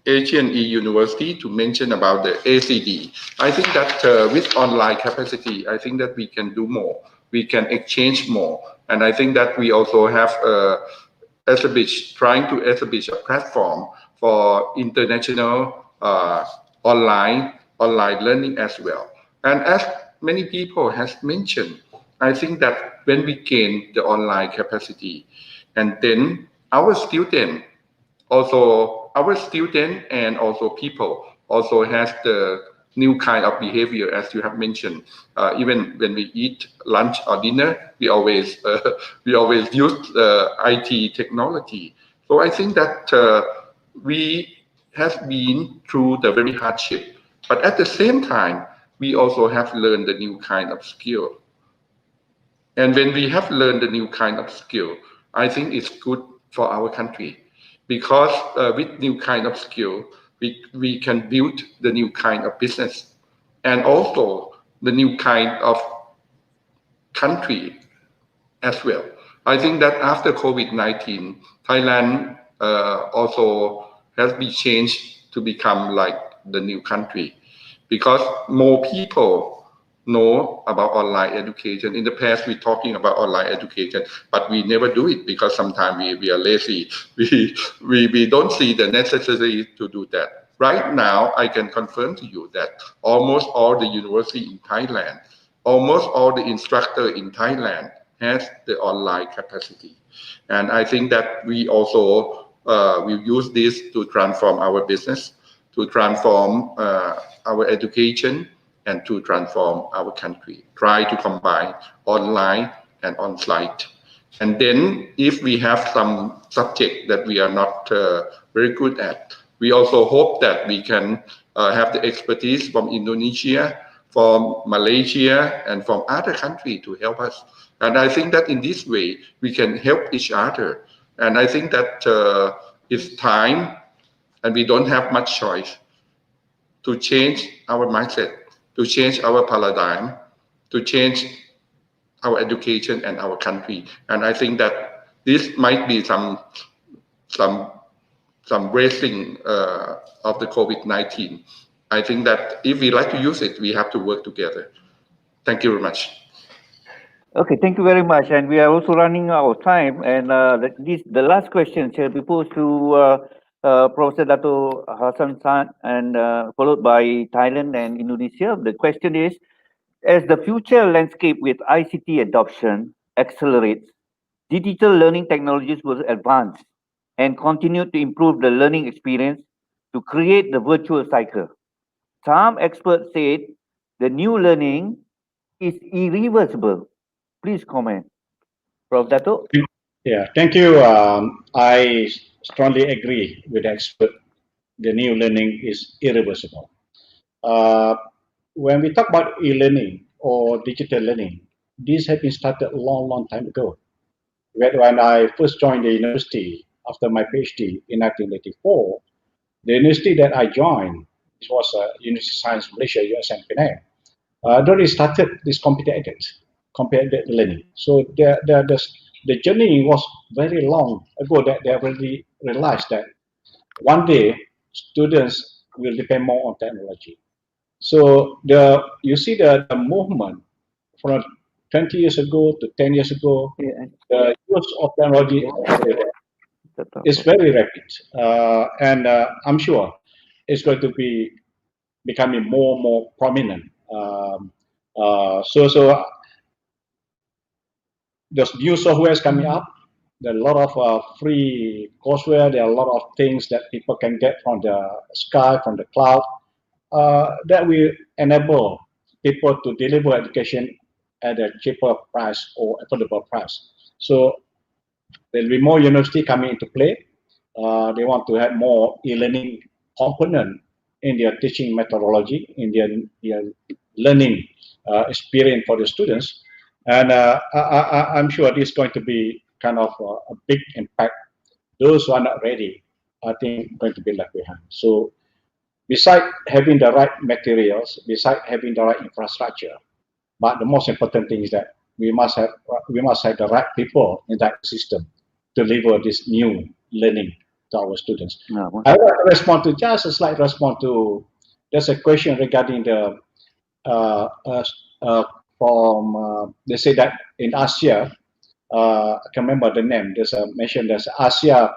Asian University to mention about the ACD. I think that with online capacity, I think that we can do more. We can exchange more. And I think that we also have trying to establish a platform for international online learning as well. And as many people has mentioned, I think that when we gain the online capacity, and then our student and also people also has the new kind of behavior, as you have mentioned. Even when we eat lunch or dinner, we always use IT technology. So I think that we have been through the very hardship, but at the same time, we also have learned the new kind of skill. And when we have learned the new kind of skill, I think it's good for our country, because with new kind of skill, we can build the new kind of business and also the new kind of country as well. I think that after COVID-19, Thailand also has been changed to become like the new country, because more people know about online education. In the past, we're talking about online education, but we never do it because sometimes we are lazy. We don't see the necessity to do that. Right now, I can confirm to you that almost all the university in Thailand, almost all the instructor in Thailand has the online capacity. And I think that we also will use this to transform our business, to transform our education, and to transform our country. Try to combine online and on-site. And then if we have some subject that we are not very good at, we also hope that we can have the expertise from Indonesia, from Malaysia, and from other countries to help us. And I think that in this way, we can help each other. And I think that it's time, and we don't have much choice, to change our mindset, to change our paradigm, to change our education and our country. And I think that this might be some bracing of the COVID-19. I think that if we like to use it, we have to work together. Thank you very much. Okay, thank you very much. And we are also running out of time. And the last question shall be posed to Professor Dato Hassan Saad, and followed by Thailand and Indonesia. The question is, as the future landscape with ICT adoption accelerates, digital learning technologies will advance and continue to improve the learning experience to create the virtual cycle. Some experts said the new learning is irreversible. Please comment. Prof. Dato? Yeah, thank you. I strongly agree with the expert. The new learning is irreversible. When we talk about e-learning or digital learning, this had been started a long time ago. When I first joined the university after my PhD in 1984, the university that I joined, it was University of Science Malaysia, USM Penang, already started this computer-aided learning. So the journey was very long ago that they already realized that one day students will depend more on technology. So you see the movement from 20 years ago to 10 years ago, the use of technology is very rapid, and I'm sure it's going to be becoming more and more prominent. So there's new software is coming up. There are a lot of free courseware. There are a lot of things that people can get from the sky, from the cloud, that will enable people to deliver education at a cheaper price or affordable price. So there will be more university coming into play. They want to have more e-learning component in their teaching methodology, in their learning experience for the students. And I'm sure this is going to be kind of a big impact. Those who are not ready, I think, going to be left behind. So besides having the right materials, besides having the right infrastructure, but the most important thing is that we must have the right people in that system to deliver this new learning to our students. No. I want to respond to just a slight response to there's a question regarding the they say that in Asia, I can remember the name. There's a mention. There's Asia.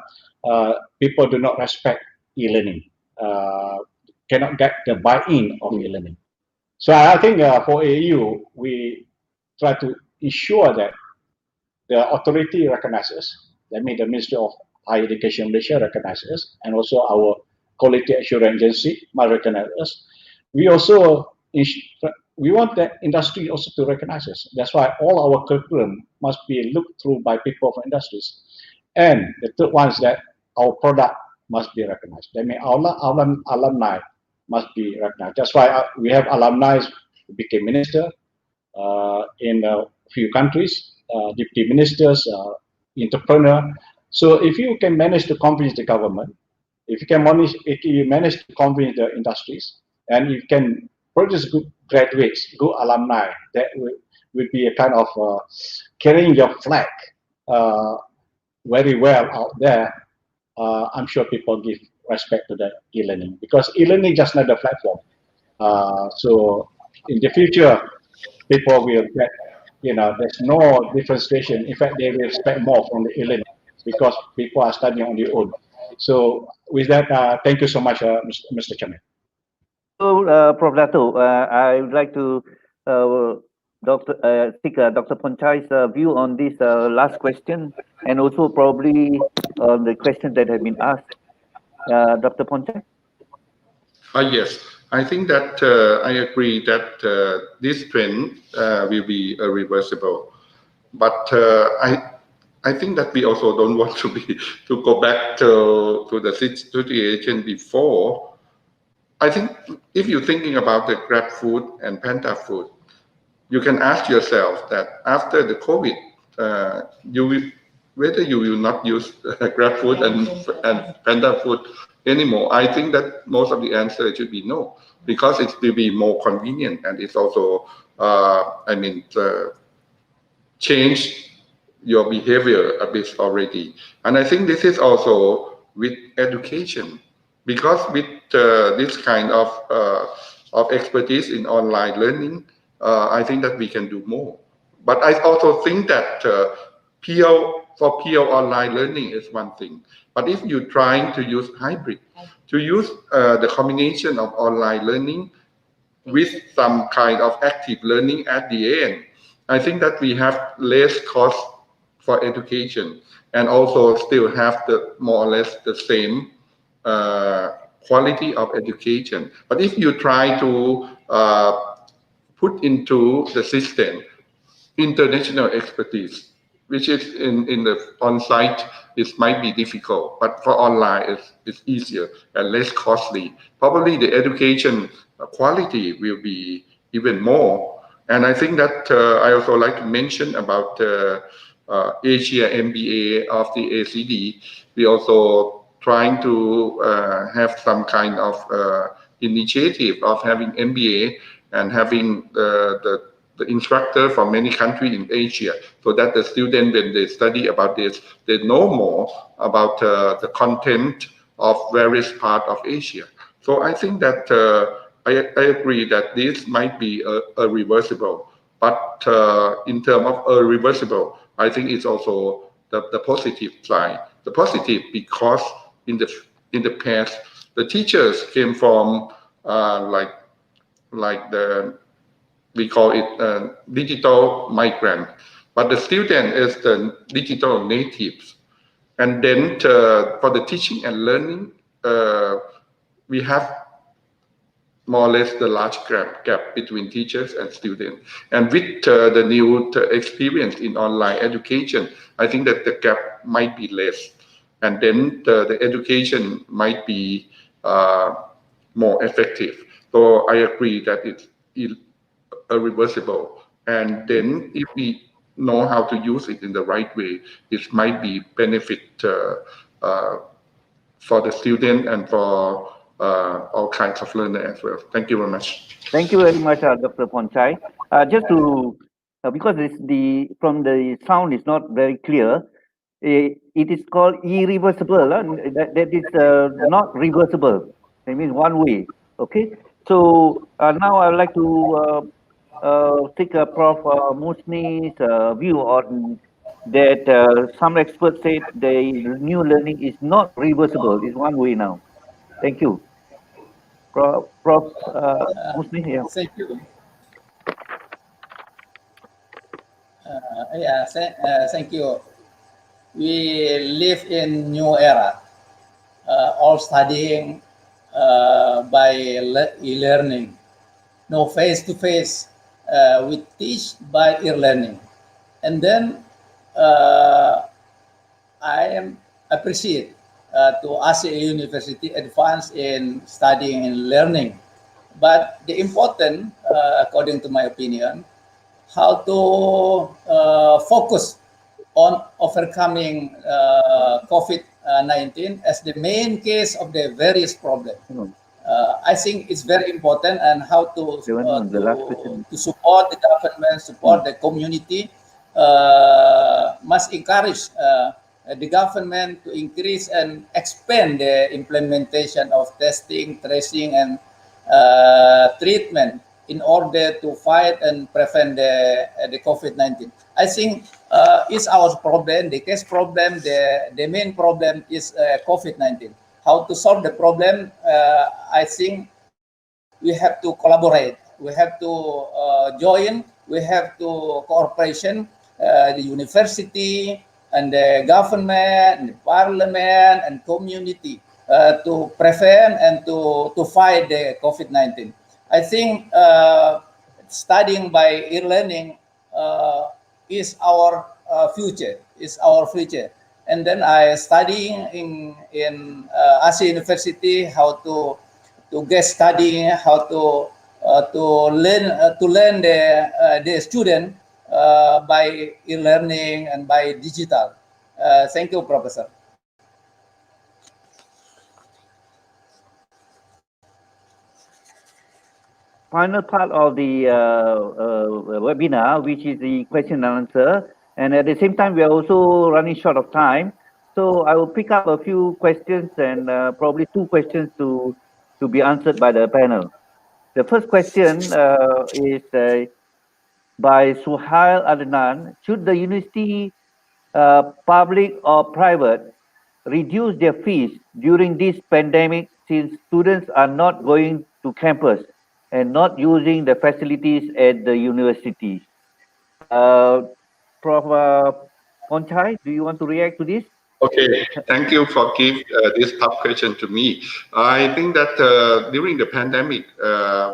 People do not respect e-learning. Cannot get the buy-in of e-learning. So I think for AU, we try to ensure that the authority recognizes. That means the Ministry of Higher Education Malaysia recognizes, and also our quality assurance agency must recognize us. We also we want the industry also to recognize us. That's why all our curriculum must be looked through by people from industries. And the third one is that our product must be recognized. That means our alumni must be recognized. That's why we have alumni who became minister in a few countries, deputy ministers, entrepreneur. So if you can manage to convince the government, if you manage to convince the industries, and you can produce good graduates, good alumni, that will be a kind of carrying your flag very well out there. I'm sure people give respect to the e-learning, because e-learning just not the platform. So in the future, people will get, there's no differentiation. In fact, they will expect more from the e-learning because people are studying on their own. So with that, thank you so much, Mr. Chairman. So, Prof. Dato, I would like to seek Dr. Ponchai's view on this last question, and also probably on the questions that have been asked. Dr. Ponchai? Yes, I think that I agree that this trend will be reversible, but I think that we also don't want to go back to the situation before. I think if you're thinking about the Grab food and Panda food, you can ask yourself that after the COVID, whether you will not use Grab food and Panda food anymore. I think that most of the answer should be no, because it will be more convenient, and it's also, change your behavior a bit already. And I think this is also with education, because with this kind of expertise in online learning, I think that we can do more. But I also think that pure online learning is one thing. But if you're trying to use hybrid, to use the combination of online learning with some kind of active learning at the end, I think that we have less cost for education and also still have the more or less the same uh, quality of education. But if you try to put into the system international expertise, which is in the on-site, it might be difficult, but for online, it's easier and less costly. Probably the education quality will be even more. And I think that I also like to mention about Asia MBA of the ACD. We also trying to have some kind of initiative of having MBA and having the instructor from many countries in Asia, so that the student, when they study about this, they know more about the content of various parts of Asia. So I think that I agree that this might be a reversible, but in terms of a reversible, I think it's also the positive side. The positive because in the past, the teachers came from like we call it digital migrant, but the student is the digital natives. And then for the teaching and learning, we have more or less the large gap between teachers and students. And with the new experience in online education, I think that the gap might be less. And then the education might be more effective. So I agree that it's reversible. And then if we know how to use it in the right way, it might be benefit for the student and for all kinds of learner as well. Thank you very much. Thank you very much, Dr. Ponchai. Just to, because from the sound is not very clear, it is called irreversible. That is not reversible. It means one way. Okay. So now I would like to take Prof. Musni's view on that. Some experts said the new learning is not reversible. It's one way now. Thank you. Prof. Musni, yeah. Thank you. Thank you. We live in new era, all studying by e-learning. No face-to-face, we teach by e-learning. And then I appreciate to ACD University advance in studying and learning. But the important, according to my opinion, how to focus on overcoming COVID-19 as the main case of the various problems. I think it's very important, and how to support the government, support the community, must encourage the government to increase and expand the implementation of testing, tracing, and treatment in order to fight and prevent the COVID-19. I think it's our problem, the case problem, the main problem is COVID-19. How to solve the problem, I think we have to collaborate, we have to join, we have to cooperation, the university and the government, and the parliament and community to prevent and to fight the COVID-19. I think studying by e-learning is our future, And then I studying in ACD University how to get studying, how to learn the student by e-learning and by digital. Thank you, Professor. Final part of the webinar, which is the question and answer. And at the same time, we are also running short of time. So I will pick up a few questions and probably 2 questions to be answered by the panel. The first question is by Suhail Adnan. Should the university, public or private, reduce their fees during this pandemic since students are not going to campus and not using the facilities at the universities? Prof. Ponchai, do you want to react to this? Okay, thank you for giving this tough question to me. I think that during the pandemic,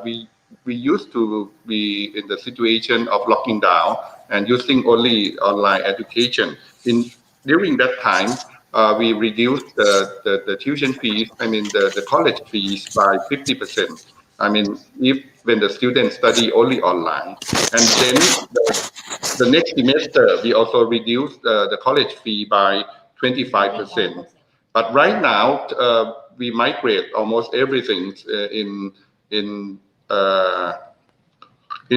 we used to be in the situation of locking down and using only online education. During that time, we reduced the tuition fees, the college fees by 50%. I mean, if when the students study only online, and then the next semester, we also reduced the college fee by 25%. But right now, we migrate almost everything in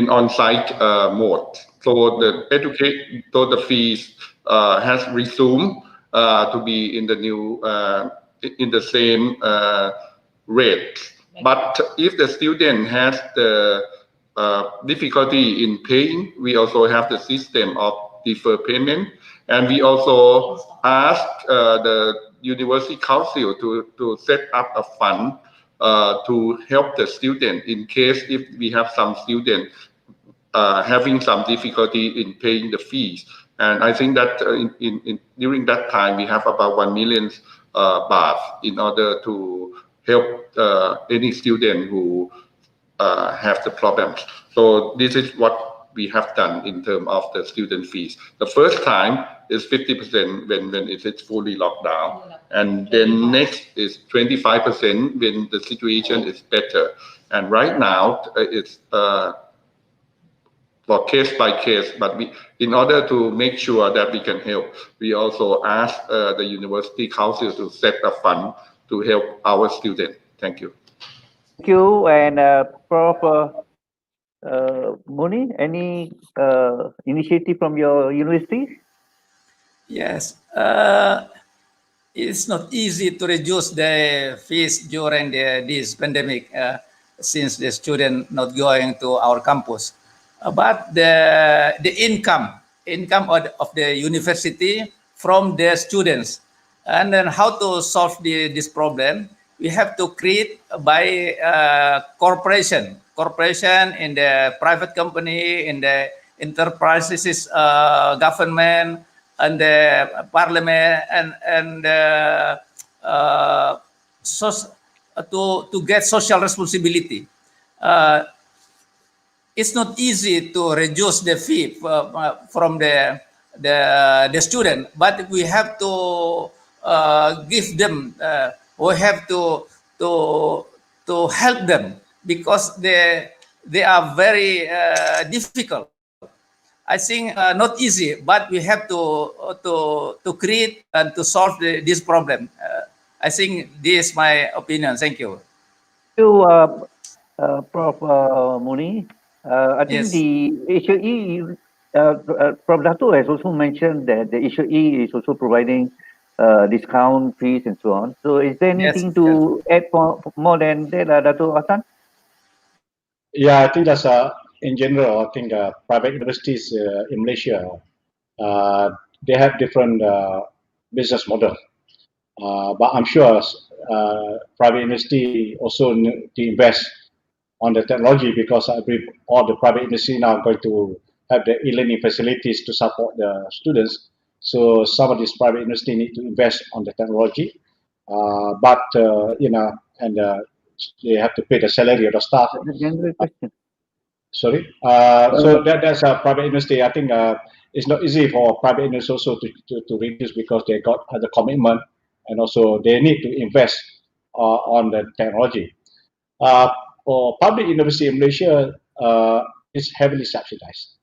on-site mode. So the fees has resumed to be in the new in the same rate. But if the student has the difficulty in paying, we also have the system of deferred payment, and we also ask the university council to set up a fund to help the student in case if we have some student having some difficulty in paying the fees. And I think that during that time we have about 1 million baht in order to help any student who have the problems. So this is what we have done in terms of the student fees. The first time is 50% when it is fully locked down, and then next is 25% when the situation is better. And right now it's for case by case, but in order to make sure that we can help, we also ask the university council to set a fund to help our students. Thank you. Thank you. And Prof. Muni, any initiative from your university? Yes. It's not easy to reduce the fees during this pandemic since the student not going to our campus. But the income of the university from the students, and then how to solve this problem, we have to create by corporation in the private company, in the enterprises, government, and the parliament, and to get social responsibility. It's not easy to reduce the fee from the student, but we have to give them. We have to help them because they are very difficult. I think not easy, but we have to create and to solve this problem. I think this is my opinion. Thank you. Thank you, Prof. Muni. I think Yes. the AASU, Prof. Dato has also mentioned that the AASU is also providing discount fees and so on. So is there anything to add more than that, Dato Hassan? Yeah, I think that's in general. I think private universities in Malaysia they have different business model, but I'm sure private university also need to invest on the technology because I believe all the private university now are going to have the e-learning facilities to support the students. So some of these private university need to invest on the technology, but you know, and they have to pay the salary of the staff. General question. Sorry. So that's a private university. I think it's not easy for private university also to reduce because they got the commitment and also they need to invest on the technology. For public university in Malaysia, it's heavily subsidized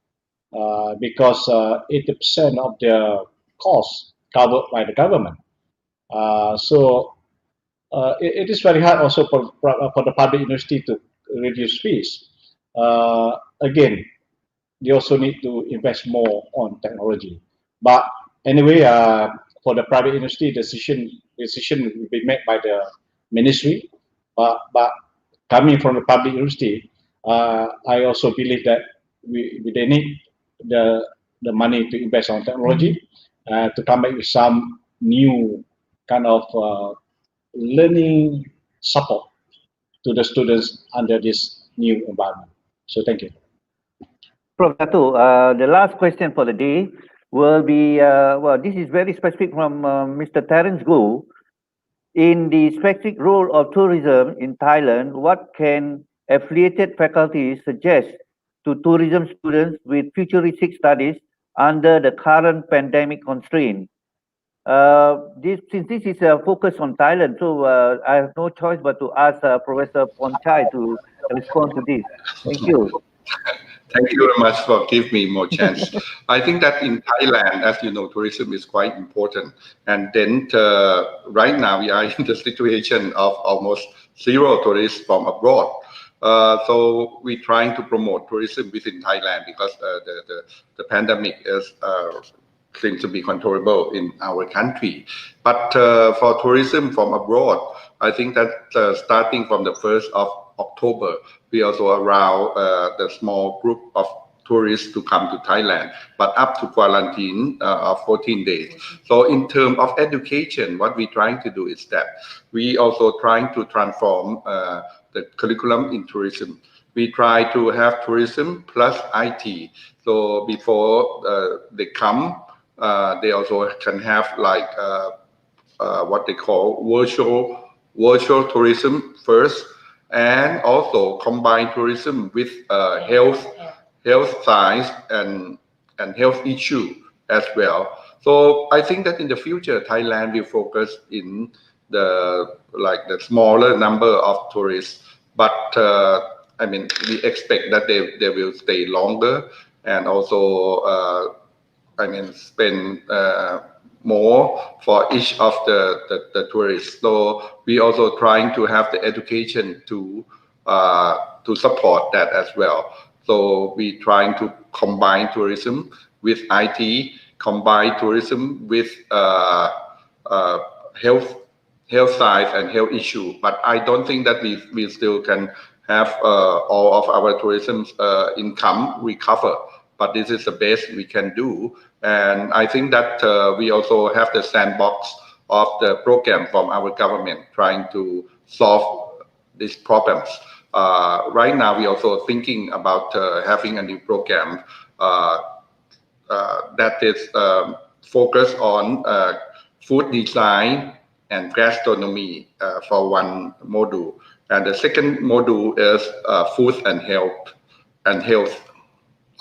because 80% of the costs covered by the government. So it is very hard also for the public university to reduce fees. Again, they also need to invest more on technology. But anyway, for the private university, decision will be made by the ministry. But coming from the public university, I also believe that they need the money to invest on technology, to come back with some new kind of learning support to the students under this new environment. So thank you. Prof. Dato, the last question for the day will be, well, this is very specific from Mr. Terence Goh. In the specific role of tourism in Thailand, what can affiliated faculties suggest to tourism students with futuristic studies under the current pandemic constraint? Since this is a focus on Thailand, so I have no choice but to ask Professor Ponchai to respond to this. Thank you. Thank you very much for giving me more chance. I think that in Thailand, as you know, tourism is quite important. And then right now we are in the situation of almost zero tourists from abroad. So we're trying to promote tourism within Thailand because the pandemic is seems to be controllable in our country. But for tourism from abroad, I think that starting from the 1st of October, we also allow the small group of tourists to come to Thailand, but up to quarantine of 14 days. So in terms of education, what we're trying to do is that we also trying to transform the curriculum in tourism. We try to have tourism plus IT. So before they come, they also can have like what they call virtual tourism first, and also combine tourism with health science and health issue as well. So I think that in the future, Thailand will focus in the smaller number of tourists, but I mean, we expect that they will stay longer and also I mean, spend more for each of the tourists. So we also trying to have the education to support that as well. So we trying to combine tourism with IT, combine tourism with health science and health issue. But I don't think that we still can have all of our tourism income recover. But this is the best we can do. And I think that we also have the sandbox of the program from our government trying to solve these problems. Right now, we're also thinking about having a new program that is focused on food design and gastronomy for one module. And the second module is food and health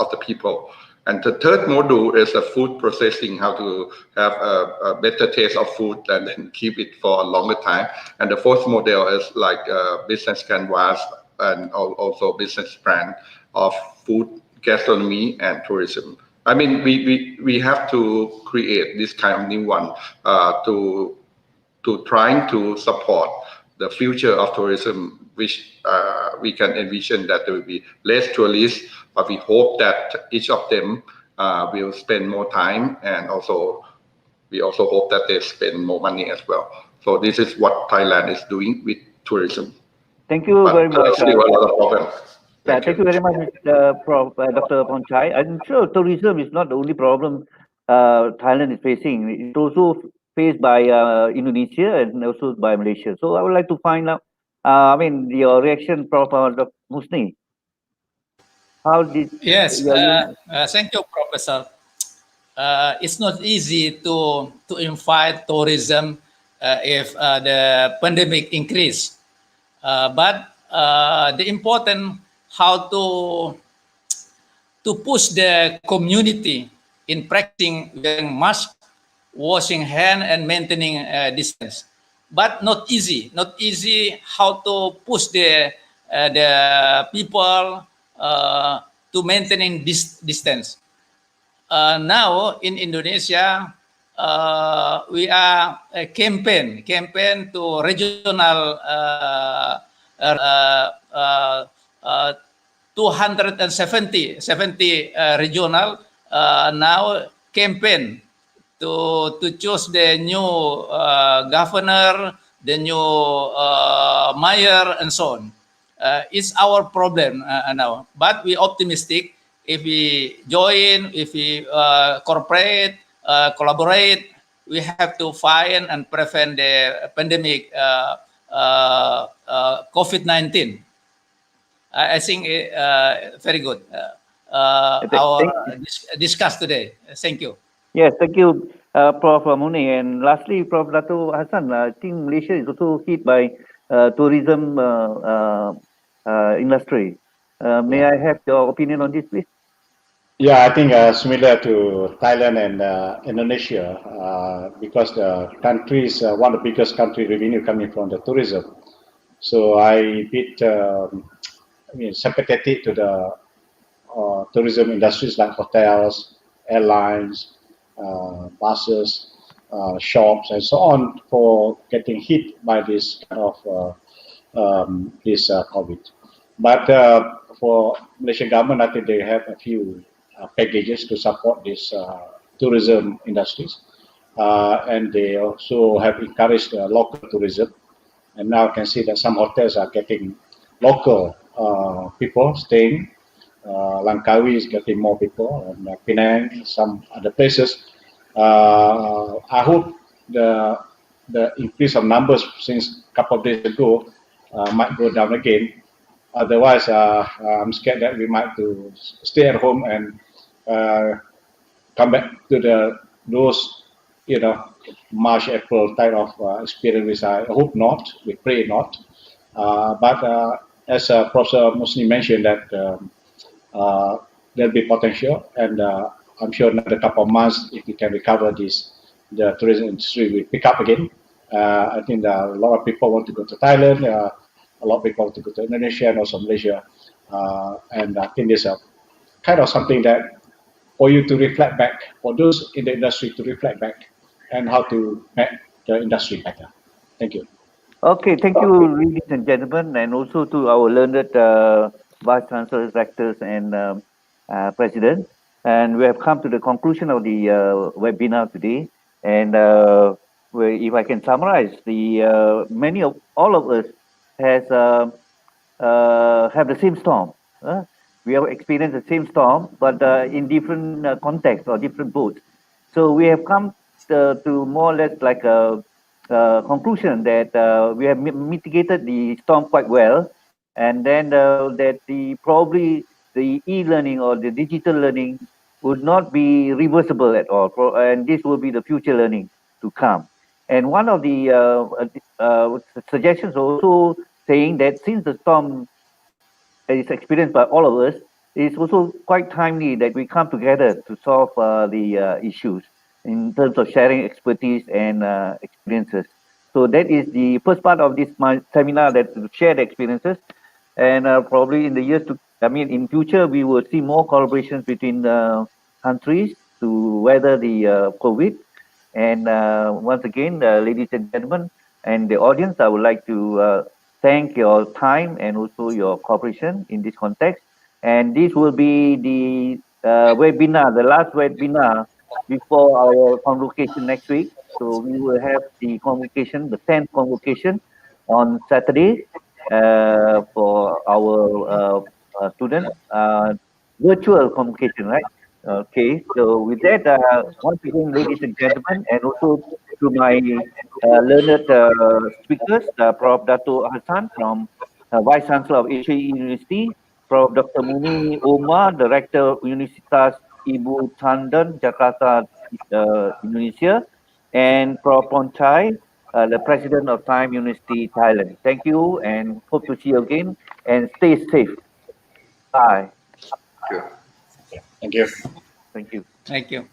of the people. And the third module is food processing, how to have a better taste of food and then keep it for a longer time. And the fourth model is like business canvas and also business plan of food, gastronomy, and tourism. I mean, we have to create this kind of new one to trying to support the future of tourism, which we can envision that there will be less tourists, but we hope that each of them will spend more time, and also we also hope that they spend more money as well. So this is what Thailand is doing with tourism. Thank you very much. Still a lot of problems. Thank you very much, Prof. Dr. Ponchai. I'm sure tourism is not the only problem Thailand is facing. It's also faced by Indonesia and also by Malaysia. So I would like to find out, I mean, your reaction, Prof. Dr. Musni. How did? Yes, thank you, Professor. It's not easy to invite tourism if the pandemic increase, but the important how to push the community in practicing wearing mask, washing hand, and maintaining distance. But not easy. Not easy how to push the people to maintaining this distance. Now in Indonesia, we are a campaign to regional 270 regional now campaign to choose the new governor, the new mayor, and so on. It's our problem now. But we optimistic if we join, if we cooperate, collaborate, we have to find and prevent the pandemic COVID-19. I think very good. Our discuss today. Thank you. Yes, thank you, Prof. Muni. And lastly, Prof. Dato Hassan, I think Malaysia is also hit by tourism industry. May I have your opinion on this, please? Yeah, I think similar to Thailand and Indonesia, because the country is one of the biggest country revenue coming from the tourism. So I bit sympathetic to the tourism industries like hotels, airlines, buses, shops, and so on for getting hit by this kind of COVID. But for Malaysian government, I think they have a few packages to support this tourism industries, and they also have encouraged local tourism. And now I can see that some hotels are getting local people staying. Langkawi is getting more people, and Penang, some other places. I hope the increase of numbers since a couple of days ago might go down again. Otherwise, I'm scared that we might to stay at home and come back to those March, April type of experience. I hope not. We pray not. But as Professor Musni mentioned, that there'll be potential, and I'm sure another couple of months, if we can recover this, the tourism industry will pick up again. I think a lot of people want to go to Thailand. A lot of people want to go to Indonesia and also Malaysia. And I think there's a kind of something that for you to reflect back, for those in the industry to reflect back, and how to make the industry better. Thank you. Okay, thank you, ladies and gentlemen, and also to our learned Vice-Chancellors, Rectors, and President. And we have come to the conclusion of the webinar today. And if I can summarize, many of all of us have the same storm. We have experienced the same storm, but in different contexts or different boats. So we have come to more or less like a conclusion that we have mitigated the storm quite well, and then that probably the e-learning or the digital learning would not be reversible at all, and this will be the future learning to come. And one of the suggestions also saying that since the storm is experienced by all of us, it's also quite timely that we come together to solve the issues in terms of sharing expertise and experiences. So that is the first part of this seminar, that to share the experiences, and probably in the years to, in future, we will see more collaborations between countries to weather the COVID. And once again, ladies and gentlemen, and the audience, I would like to thank your time and also your cooperation in this context. And this will be the webinar, the last webinar before our convocation next week. So we will have the convocation, the 10th convocation on Saturday for our students, virtual convocation, right? Okay, so with that, once again, ladies and gentlemen, and also to my learned speakers, Prof. Dato Hassan from Vice-Chancellor of ACD University, Prof. Dr. Muni Omar, Director of Universitas Ibu Tandan, Jakarta, Indonesia, and Prof. Ponchai, the President of Time University, Thailand. Thank you, and hope to see you again, and stay safe. Bye. Thank you. Thank you. Thank you.